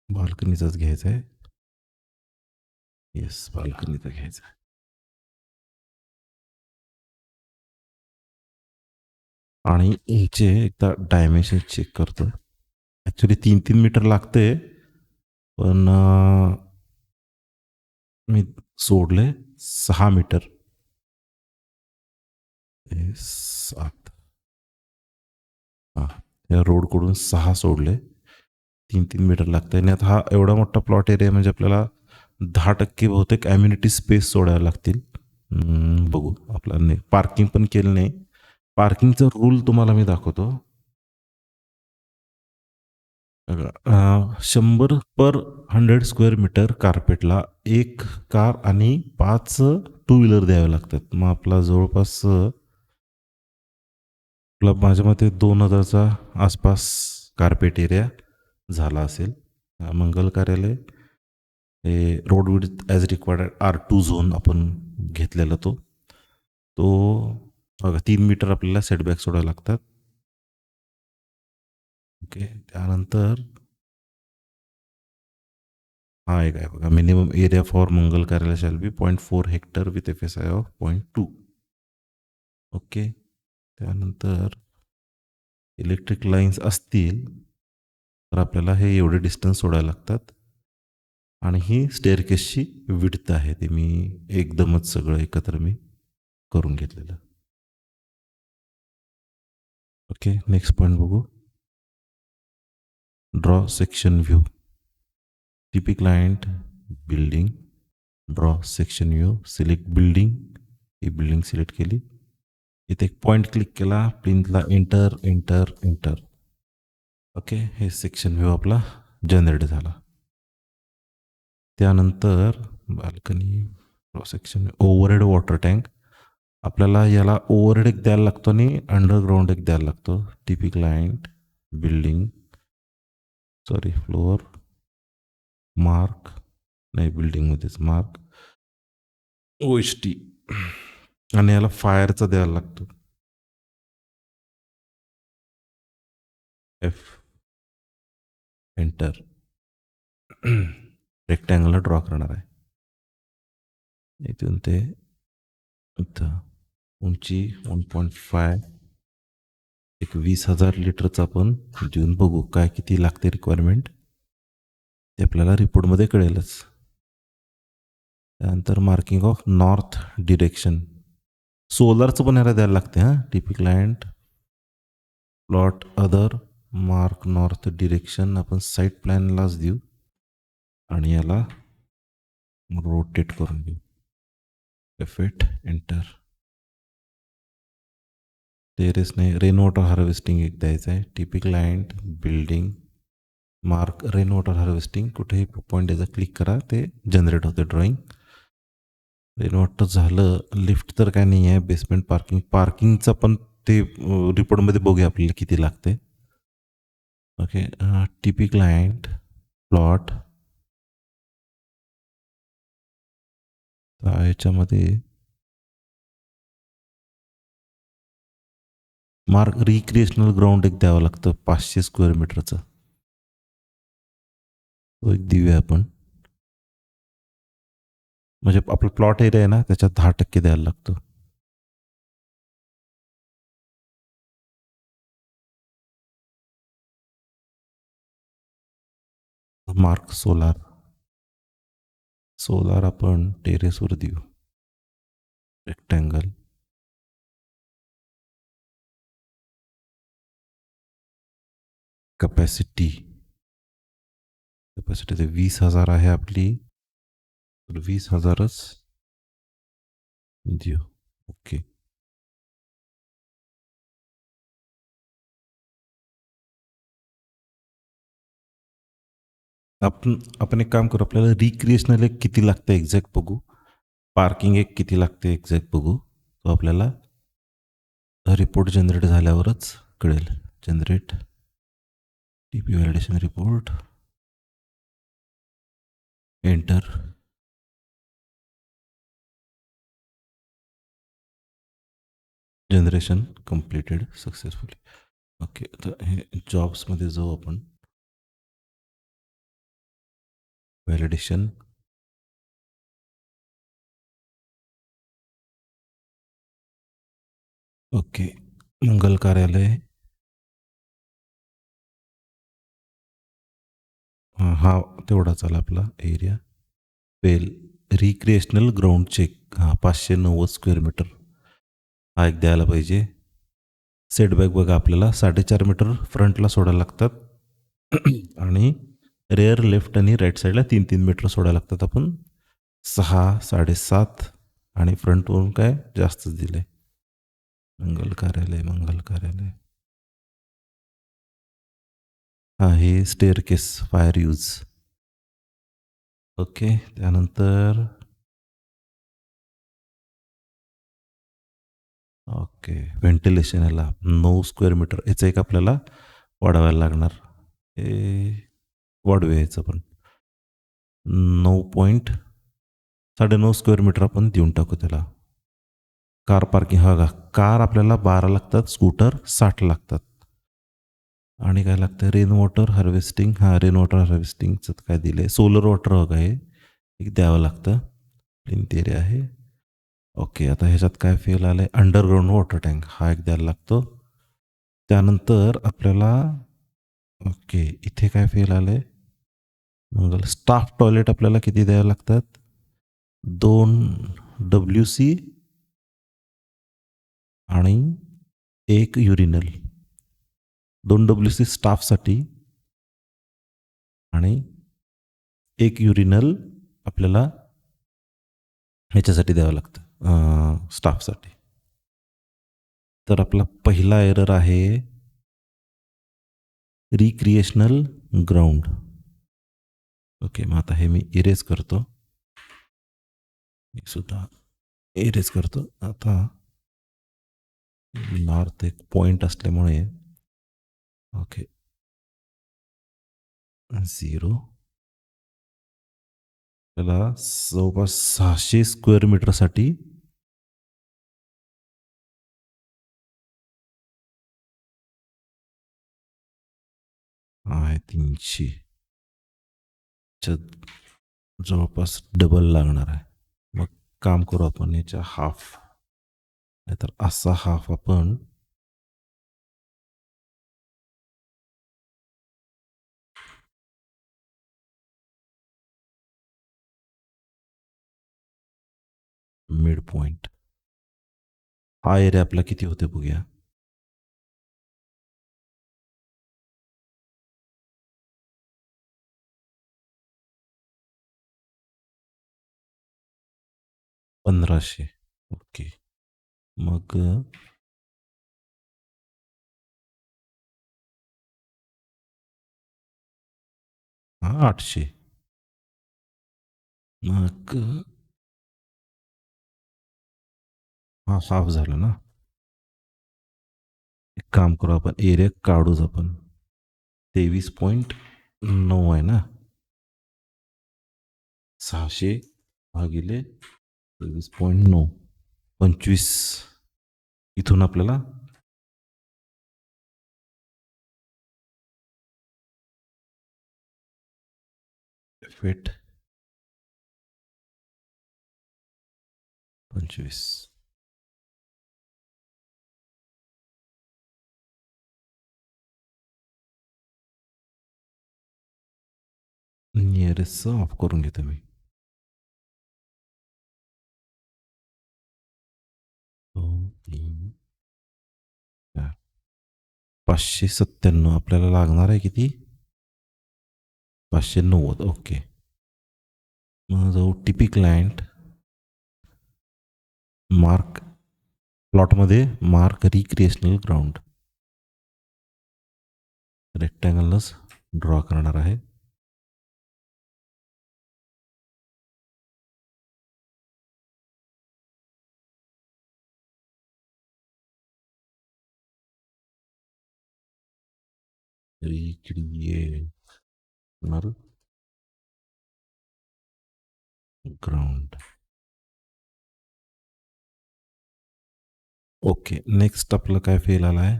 बाल्कनीचाच घ्यायचा आहे. येस, बाल्कनीचा घ्यायचा आहे. आणि याचे एकदा डायमेन्शन चेक करतो. ॲक्च्युली 3-3 मीटर लागते, पण मी सोडले 6 मीटर. 7. हां, या रोडकडून 6 सोडले. 3-3 मीटर लागतं आणि आता हा एवढा मोठा प्लॉट एरिया म्हणजे आपल्याला 10% बहुतेक ॲम्युनिटी स्पेस सोडायला लागतील. बघू, आपल्याला पार्किंग पण केलं नाही. पार्किंगचा रूल तुम्हाला मी दाखवतो. बघा, 100 पर 100 स्क्वेअर मीटर कार्पेटला 1 कार आणि 5 टू व्हीलर द्यावे लागतात. मग आपला जवळपास आपला माझ्या मते 2000चा आसपास कार्पेट एरिया झाला असेल. मंगल कार्यालय हे road width as required R2 zone आपण घेतलेला तो बघा 3 मीटर आपल्याला सेटबॅक सोडायला लागतात. ओके, त्यानंतर हा एक आहे बघा, मिनिमम एरिया फॉर मंगल कार्यालय shall be 0.4 hectare with FSI of 0.2. Okay, त्यानंतर इलेक्ट्रिक लाईन्स असतील तर आपल्याला हे एवढे डिस्टन्स सोडायला लागतात. आणि ही स्टेअरकेसची विड्थ आहे, ते मी एकदमच सगळं एकत्र मी करून घेतलेलं. ओके, नेक्स्ट पॉईंट बघू. Draw section view. TP client building, draw section view, select building. ही बिल्डिंग सिलेक्ट केली. इथे एक पॉईंट क्लिक केला, प्रिंटला एंटर एंटर एंटर. ओके, हे सेक्शन व्ह्यू आपला जनरेट झाला. त्यानंतर balcony, draw section, overhead water tank. आपल्याला याला ओव्हरहेड एक द्यायला लागतो आणि अंडरग्राऊंड एक द्यायला लागतो. TP client building, sorry floor, mark नाही, बिल्डिंगमध्येच मार्क OHT. आणि याला फायरचा द्यायला लागतो, F एंटर. रेक्टँगलला ड्रॉ करणार आहे. इथून ते इथं उंची 1.5, एक 20,000 लिटरचं आपण देऊन बघू काय किती लागते रिक्वायरमेंट, ते आपल्याला रिपोर्टमध्ये कळेलच. त्यानंतर मार्किंग ऑफ नॉर्थ डिरेक्शन, सोलरचं पण याला द्यायला लागते. हां, TP client plot other mark north direction आपण साईट प्लॅनलाच देऊ आणि याला रोटेट करून देऊ. F8 enter. टेरेस नाही, रेन वॉटर हार्वेस्टिंग एक द्यायचं आहे. TP client building, mark rain water harvesting. कुठेही पॉईंट याचा क्लिक करा, ते जनरेट होते ड्रॉइंग. रेन वॉटर झालं. लिफ्ट तर काय नाही आहे. बेसमेंट पार्किंग, पार्किंगचं पण ते रिपोर्टमध्ये बघूया आपल्याला किती लागते. ओके, टीपी क्लायंट प्लॉट, याच्यामध्ये मार्क रिक्रिएशनल ग्राउंड एक द्यावं लागतं 500 स्क्वेअर मीटरचं, तो एक देऊया आपण. म्हणजे आपला प्लॉट एरिया आहे ना, त्याच्यात 10% द्यायला लागतो. मार्क सोलार, सोलार आपण टेरेसवर देऊ. रेक्टँगल, कपॅसिटी ते 20,000 आहे आपली, तर 20,000च देऊ. ओके, आपण एक काम करू, आपल्याला रिक्रिएशनल एक किती लागतं एक्झॅक्ट बघू, पार्किंग एक किती लागते एक्झॅक्ट बघू, तो आपल्याला रिपोर्ट जनरेट झाल्यावरच कळेल. Generate TP validation report, enter. Generation completed successfully. Okay, तर हे जॉब्समध्ये जाऊ आपण. व्हॅलिडेशन. ओके, मंगल कार्यालय. हा तेवढाच आला आपला एरिया. पेल recreational ground check. 590 square metre. हा एक द्यायला पाहिजे. सेटबॅक बघा, आपल्याला 4.5 मीटर फ्रंटला सोडायला लागतात आणि रेअर लेफ्ट आणि राईट साईडला 3-3 मीटर सोडायला लागतात. आपण 6, 7.5 आणि फ्रंटवरून काय जास्तच दिलं आहे. मंगल कार्यालय, मंगल कार्यालय. हे स्टेअर केस फायर यूज. ओके, त्यानंतर ओके व्हेंटिलेशन याला 9 स्क्वेअर मीटर. याचं एक आपल्याला वाढवायला लागणार. हे वाढवूया याचं पण 9.9.5 स्क्वेअर मीटर आपण देऊन टाकू त्याला. Car parking. हा का, कार आपल्याला 12 लागतात, स्कूटर 60 लागतात. आणि काय लागतं, rain water harvesting. Rain water हार्वेस्टिंगचं काय दिलं आहे, सोलर वॉटर बघा, हे एक द्यावं लागतं. प्लिंथ एरिया आहे. ओके, आता ह्याच्यात काय फेल आलं आहे, अंडरग्राऊंड वॉटर टँक. हा एक द्यायला लागतो. त्यानंतर आपल्याला ओके इथे काय फेल आलं आहे, मंगल स्टाफ टॉयलेट आपल्याला किती द्यावं लागतात, 2 WC आणि 1 युरिनल. 2 WC स्टाफसाठी आणि 1 युरिनल आपल्याला ह्याच्यासाठी द्यावं लागतं, स्टाफसाठी. तर आपला पहिला एरर आहे रिक्रिएशनल ग्राउंड. ओके, मग आता हे मी इरेज करतो. मी सुद्धा इरेज करतो. आता नॉर्थ एक पॉईंट असल्यामुळे ओके 0. त्याला जवळपास 600 स्क्वेअर मीटरसाठी आहे 300. जवळपास डबल लागणार आहे. मग काम करू आपण याच्या हाफ, नाहीतर असा हाफ आपण मिड पॉइंट. हा एरिया आपला किती होते बघूया. 1500. ओके, मग 800. मग हाफ झालं ना. एक काम करू, आपण एरिया काढूच. आपण 23.9 आहे ना, 600 भागिले 23.9, 25. इथून आपल्याला फेट 25. नियरेस्ट ऑफ करून घेतो मी. 2, 3, 4. 597 आपल्याला लागणार आहे. किती, 590. ओके, मग जाऊ टीपी क्लायंट, मार्क प्लॉटमध्ये मार्क रिक्रिएशनल ग्राउंड. रेक्टँगलच ड्रॉ करणार आहे. Recreational ground. ओके, नेक्स्ट आपलं काय फेल आला आहे?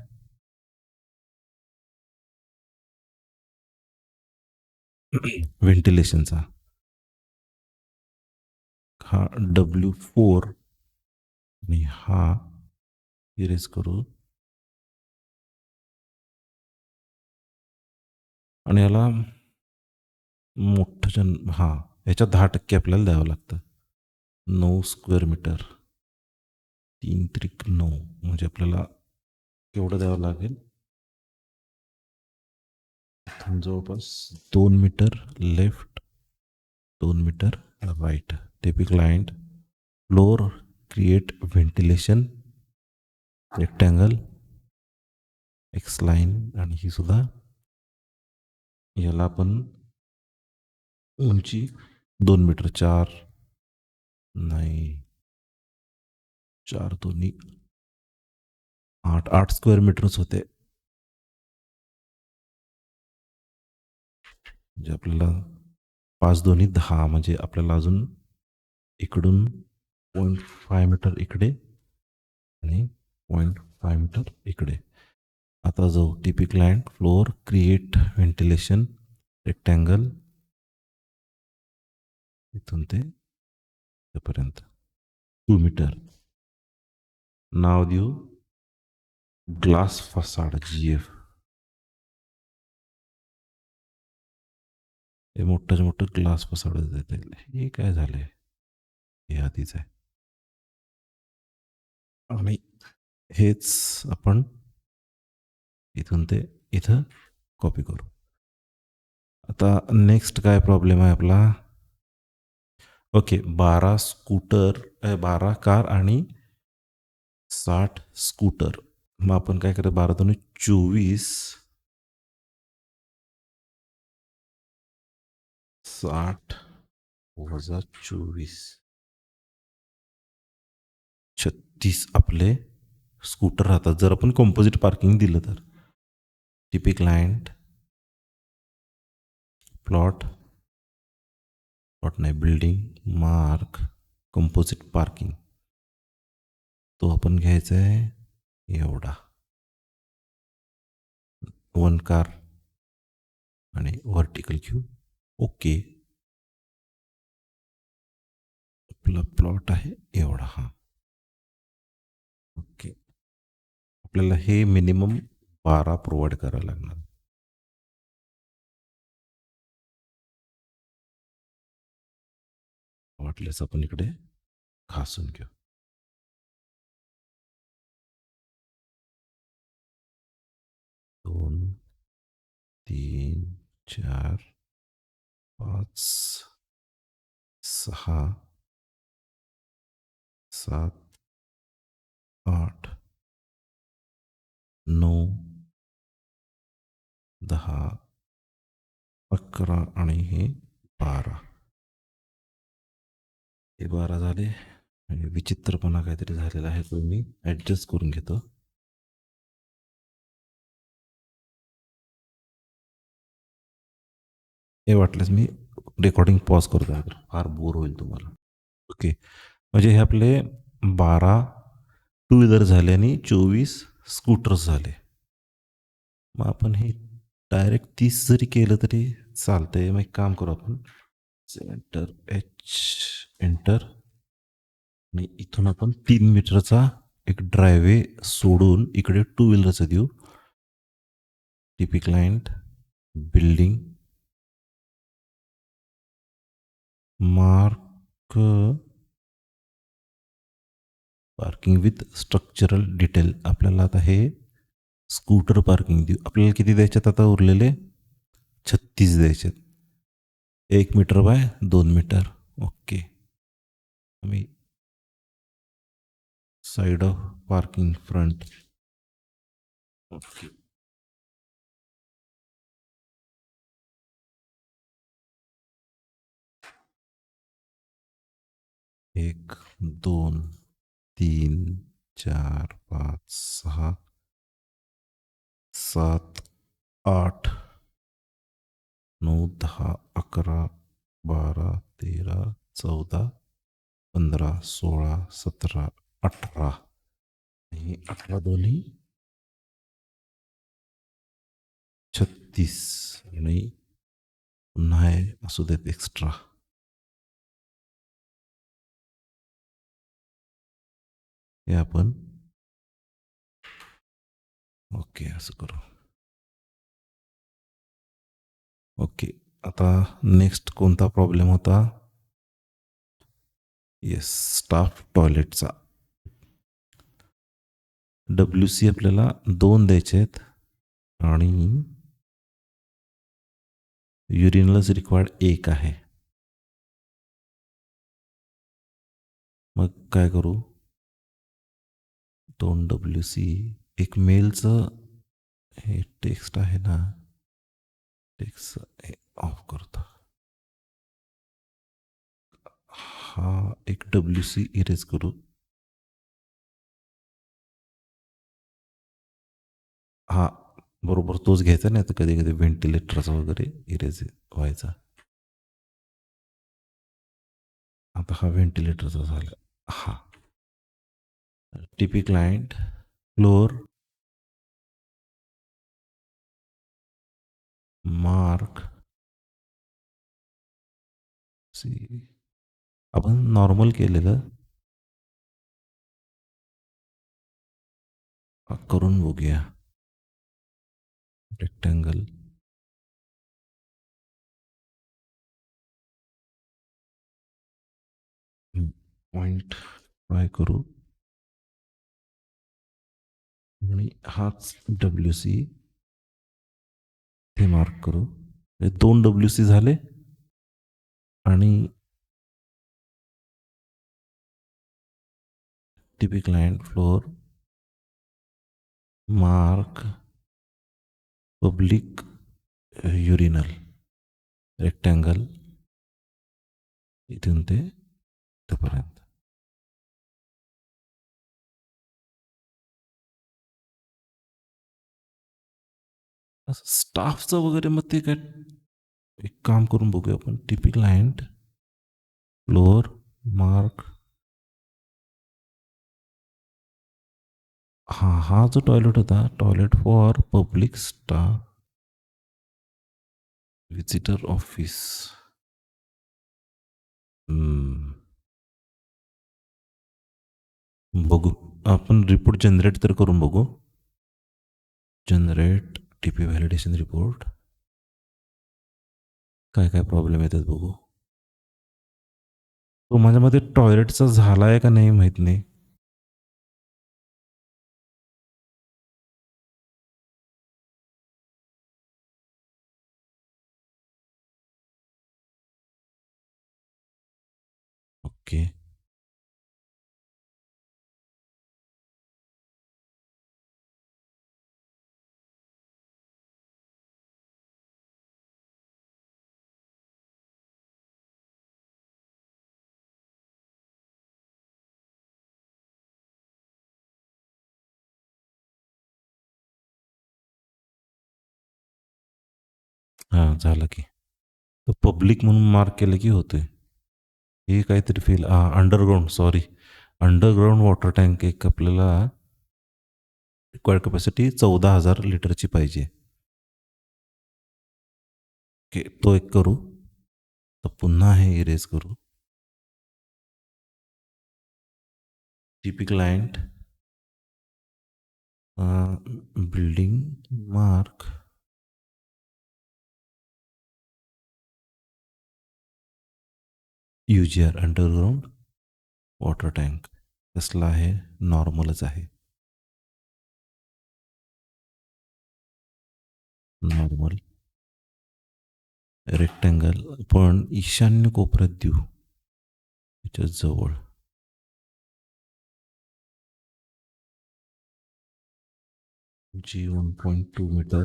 व्हेंटिलेशनचा. हा W4 आणि हा इरेज करू आणि याला मोठं हां, याच्यात 10% आपल्याला द्यावं लागतं. 9 स्क्वेअर मीटर. 3 त्रिक 9 म्हणजे आपल्याला केवढं द्यावं लागेल? इथून जवळपास 2 मीटर लेफ्ट, 2 मीटर राईट. टिपिक client floor create ventilation rectangle X line आणि ही सुद्धा याला आपण उंची 2 मीटर 4 नाही 4 दोन्ही 8 स्क्वेअर मीटरच होते. म्हणजे आपल्याला 5 दोन्ही 10 म्हणजे आपल्याला अजून इकडून 0.5 मीटर इकडे आणि 0.5 मीटर इकडे. आता जाऊ TP client floor create ventilation rectangle इथून ते पर्यंत 2 मीटर. नाव देऊ ग्लास फसाड GF. हे मोठं ग्लास फसाड देते. हे काय झालंय? हे आधीच आहे आणि हेच आपण इथून ते इथं कॉपी करू. आता नेक्स्ट काय प्रॉब्लेम आहे आपला? ओके, 12 कार आणि 60 स्कूटर. मग आपण काय करायचं? 12 दोन्ही 24, 60 वजा 24, 36 आपले स्कूटर राहतात जर आपण कंपोजिट पार्किंग दिलं तर. टीपी क्लायंट प्लॉट नाही, बिल्डिंग मार्क कंपोजिट पार्किंग. तो आपण घ्यायचा आहे एवढा 1 कार आणि व्हर्टिकल क्यू. ओके, आपला प्लॉट आहे एवढा. हा ओके, आपल्याला हे मिनिमम 12 प्रोव्हाइड करावं लागणार. वाटल्यास आपण इकडे घासून घेऊ. दोन 3 4 5 6 7 8 9 10 11 आणि हे 12. हे 12 झाले. आणि विचित्रपणा काहीतरी झालेला आहे, तो मी ॲडजस्ट करून घेतो. हे वाटल्यास मी रेकॉर्डिंग पॉज करतो, फार बोर होईल तुम्हाला. ओके, म्हणजे हे आपले 12 टू व्हीलर झाले आणि 24 स्कूटर्स झाले. मग आपण हे डायरेक्ट 30 जरी केलं तरी चालतंय. मग एक काम करू आपण, एंटर एंटर आणि इथून आपण 3 मीटरचा एक ड्रायवे सोडून इकडे टू व्हीलरचं देऊ. TP client building mark parking with structural detail. आपल्याला आता हे स्कूटर पार्किंग देऊ. आपल्याला किती द्यायच्यात आता उरलेले? 36 द्यायचे. 1 मीटर बाय 2 मीटर. ओके, आम्ही side of parking front. Okay, 1 2 3 4 5 6 7 8 9 10 11 12 13 14 15 16 17 18. आणि 18 दोन्ही 36 आणि पुन्हा हे असू देत एक्स्ट्रा. हे आपण ओके असं करू. ओके, आता नेक्स्ट कोणता प्रॉब्लेम होता? Yes, staff टॉयलेटचा. WC आपल्याला 2 द्यायचे आहेत आणि युरिनलच रिक्वायर्ड 1 आहे. मग काय करू? 2 WC, एक मेलचं हे टेक्स्ट आहे ना, टेक्स्ट हे ऑफ करतो. हा एक WC इरेज करू. हा बरोबर तोच घ्यायचा, नाही तर कधी कधी व्हेंटिलेटरचा वगैरे इरेज व्हायचा. आता हा व्हेंटिलेटरचा झाला. हा TP client floor mark see, आपण नॉर्मल केलेलं करून बघूया. रेक्टँगल पॉइंट ट्राय करू आणि हाच WC ते मार्क करू. 2 WC झाले आणि TP client floor mark public urinal rectangle इथून ते इथपर्यंत. असं स्टाफचं वगैरे मग ते काय, एक काम करून बघूया आपण. TP क्लायंट फ्लोर मार्क, हा जो टॉयलेट होता, toilet for public staff visitor office. बघू, आपण रिपोर्ट जनरेट तर करून बघू. Generate TP validation report. काय काय प्रॉब्लेम येतात बघू. तो माझ्यामध्ये टॉयलेटचा झाला आहे का नाही माहीत नाही. ओके, हां झालं की. तो पब्लिक म्हणून मार्क केलं की होते. हे काहीतरी fail, underground, sorry, underground water tank एक आपल्याला रिक्वायर्ड कॅपॅसिटी 14,000 लिटरची पाहिजे. ओके, तो एक करू. तर पुन्हा हे इरेज करू. TP client building mark UGR underground water tank कसला आहे, नॉर्मलच आहे. नॉर्मल रेक्टँगल पण ईशान्य कोपऱ्यात देऊ, त्याच्या जवळ. G 1.2 मीटर,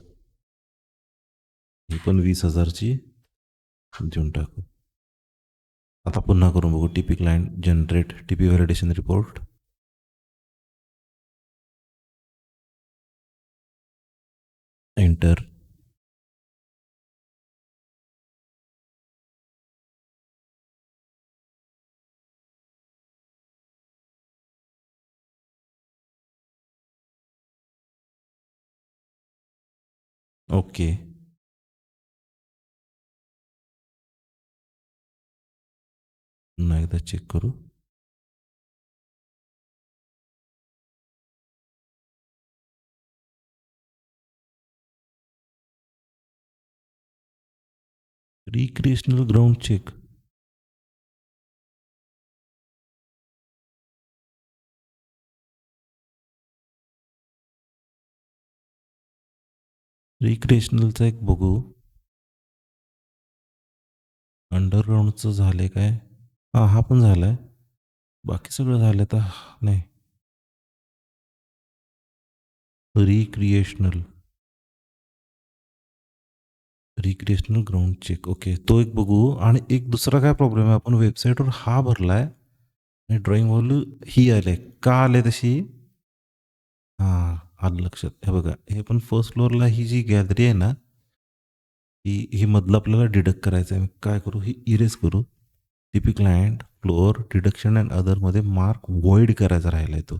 ही पण 20,000ची देऊन टाकू. आता पुन्हा करून बघू. TP client generate TP validation report. Enter. Okay. पुन्हा एकदा चेक करू. Recreational ground check. रिक्रिएशनलचा एक बघू. अंडरग्राऊंडचं झालंय काय? हां, हा पण झालाय. बाकी सगळं झालं तर नाही. Recreational. Recreational ground check. Okay. तो एक बघू आणि एक दुसरा काय प्रॉब्लेम आहे, आपण वेबसाईटवर हा भरलाय आणि ड्रॉइंग व्हॅल्यू ही आले. का आले तशी? हां, आलं लक्षात. हे बघा, हे पण फर्स्ट फ्लोअरला ही जी गॅलरी आहे ना, ही मधलं आपल्याला डिडक्ट करायचं आहे. काय करू? ही इरेज करू. TP client, floor, deduction and अदरमध्ये मार्क व्हॉइड करायचा राहिलाय तो.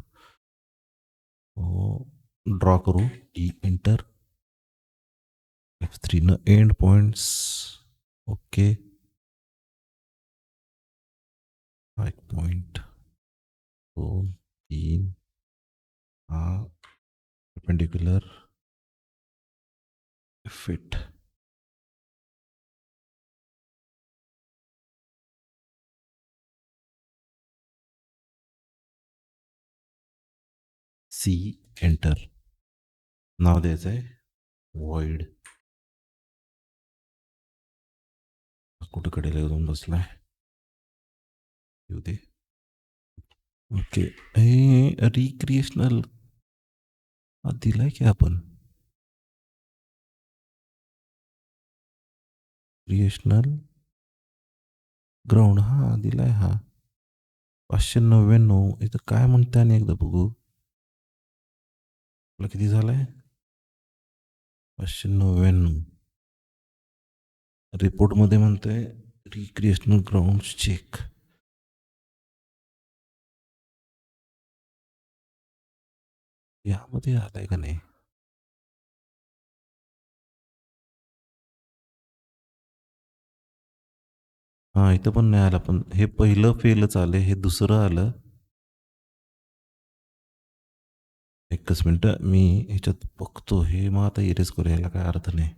ड्रॉ करू. एंटर. F3 न एंड पॉइंट्स. ओके. हा एक पॉइंट. 2, 3. हा परपेंडिक्युलर फिट. सी. एंटर. नाव द्यायचं आहे वॉइड. कुठे कडेला येऊन बसलाय. येऊ दे. ओके. हे रिक्रिएशनल दिलाय की आपण. क्रिएशनल ग्राउंड हा दिलाय हा. 599. इथं काय म्हणते आणि एकदा बघू. आपला किती झालाय? 599. रिपोर्टमध्ये म्हणतंय रिक्रिएशनल ग्राउंड चेक. यामध्ये आलाय का नाही? हां, इथं पण नाही आलं. पण हे पहिलं फेलच आलं. हे दुसरं आलं. एकच मिनटं मी ह्याच्यात बघतो. हे मग आता इरेज करू, याला काय अर्थ नाही.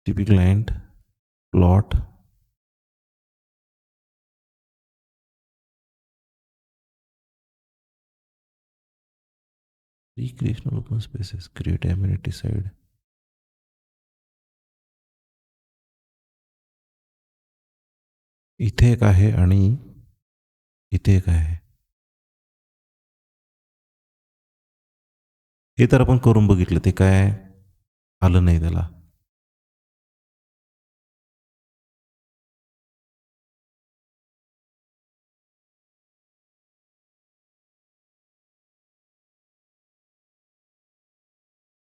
TP client, plot. Recreational open spaces, create amenity side. इथे एक आहे आणि इथे एक आहे. हे तर आपण करून बघितलं, ते काय आलं नाही त्याला.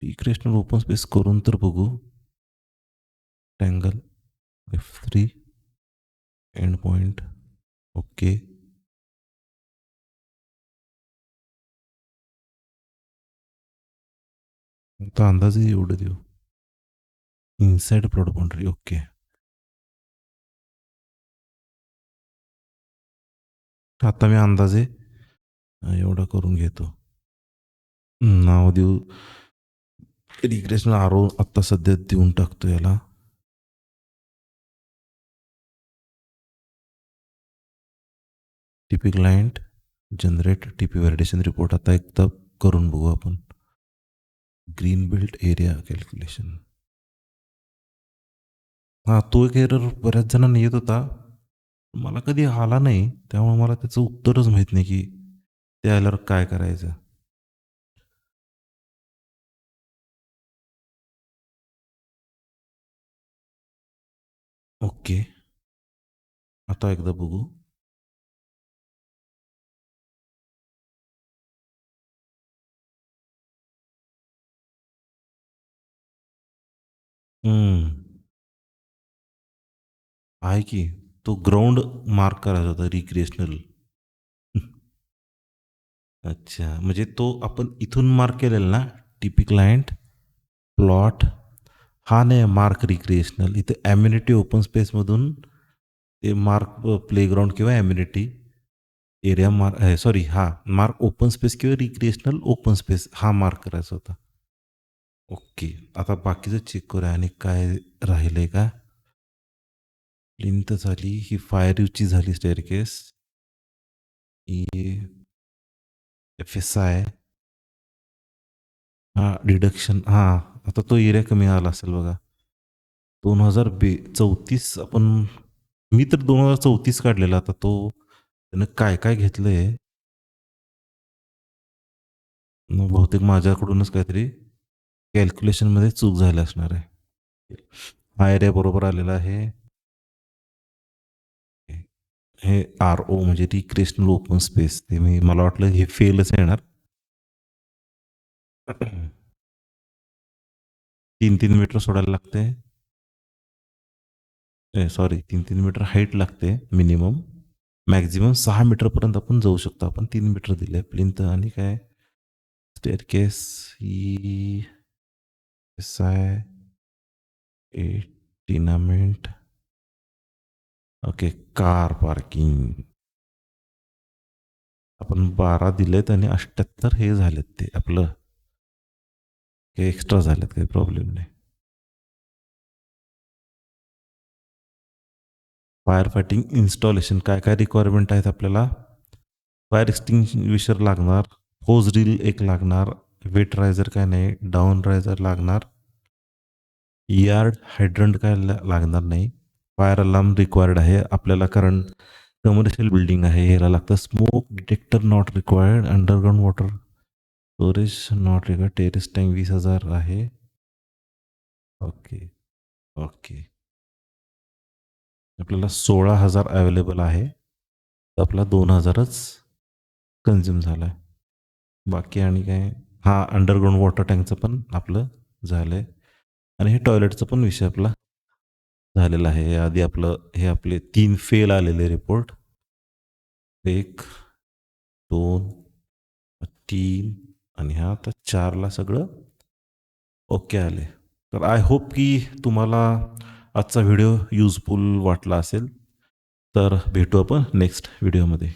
रिक्रिएशनल ओपन स्पेस करून तर बघू. Triangle F3 end point. Okay. आता अंदाजे एवढं देऊ. Inside plot boundary. ओके. आता मी अंदाजे एवढा करून घेतो. नाव देऊ. रिक्रिएशनल आरो आत्ता सध्या देऊन टाकतो याला. TP client, generate TP validation report. आता एकदा करून बघू आपण. Green belt area calculation. हां, तो एक एरर बऱ्याच जणांना येत होता. मला कधी आला नाही, त्यामुळे मला त्याचं उत्तरच माहीत नाही की ते आल्यावर काय करायचं. ओके. आता एकदा बघू. आहे की. तो ग्राउंड मार्क करायचा होता रिक्रिएशनल. अच्छा. म्हणजे तो आपण इथून मार्क केलेला ना, टीपी क्लायंट? प्लॉट हा नाही मार्क रिक्रिएशनल. इथे ॲम्युनिटी ओपन स्पेसमधून ते मार्क प्लेग्राऊंड किंवा ॲम्युनिटी एरिया मार्क सॉरी हां मार्क ओपन स्पेस किंवा रिक्रिएशनल ओपन स्पेस हा मार्क करायचा होता. ओके. आता बाकीचं चेक करूया आणि काय राहिलं आहे का. प्लिंथ झाली, ही फायर यूची झाली स्टेअरकेस. ही FSI हां, डिडक्शन हां, आता तो एरिया कमी आला असेल बघा. 2034 आपण मी तर 2034 काढलेला. आता तो त्यानं काय-काय घेतलंय, मग बहुतेक माझ्याकडूनच काहीतरी कॅल्क्युलेशनमध्ये चूक झाली असणार आहे. हा एरिया बरोबर आलेला आहे. हे RO म्हणजे रिक्रिएशनल ओपन स्पेस ते मला वाटलं हे फेलच येणार. 3-3 मीटर सोडायला लागते. सॉरी 3-3 मीटर हाईट लागते मिनिमम. मॅक्सिमम 6 मीटरपर्यंत आपण जाऊ शकतो. आपण 3 मीटर दिले प्लिंथ आणि काय स्टेअरकेस ही SI 8 टिनामेंट. ओके, कार पार्किंग आपण 12 दिलेत आणि 78 हे झालेत ते आपलं काही एक्स्ट्रा झालेत, काही प्रॉब्लेम नाही. फायर फायटिंग इन्स्टॉलेशन काय काय रिक्वायरमेंट आहेत आपल्याला. फायर एक्सटिंग्विशर लागणार, होज रील एक लागणार, वेट रायझर काय नाही, डाऊन रायझर लागणार, यार्ड हायड्रंट काय लागणार नाही. फायर अलार्म रिक्वायर्ड आहे आपल्याला कारण कमर्शियल बिल्डिंग आहे, याला लागतं. Smoke detector not required, underground water storage not required, terrace tank 20,000 आहे. ओके ओके, आपल्याला 16,000 अवेलेबल आहे. आपला 2,000च कन्झ्युम झाला आहे. बाकी आणि काय हां, अंडरग्राऊंड वॉटर टँकचं पण आपलं झालं आहे आणि हे टॉयलेटचा पण विषय आपला झालेला आहे. आधी आपलं हे आपले 3 फेल आलेले रिपोर्ट 1, 2, 3 आणि हा आता 4ला सगळं ओके आले. तर आय होप की तुम्हाला आजचा व्हिडिओ युजफुल वाटला असेल. तर भेटू आपण नेक्स्ट व्हिडिओमध्ये.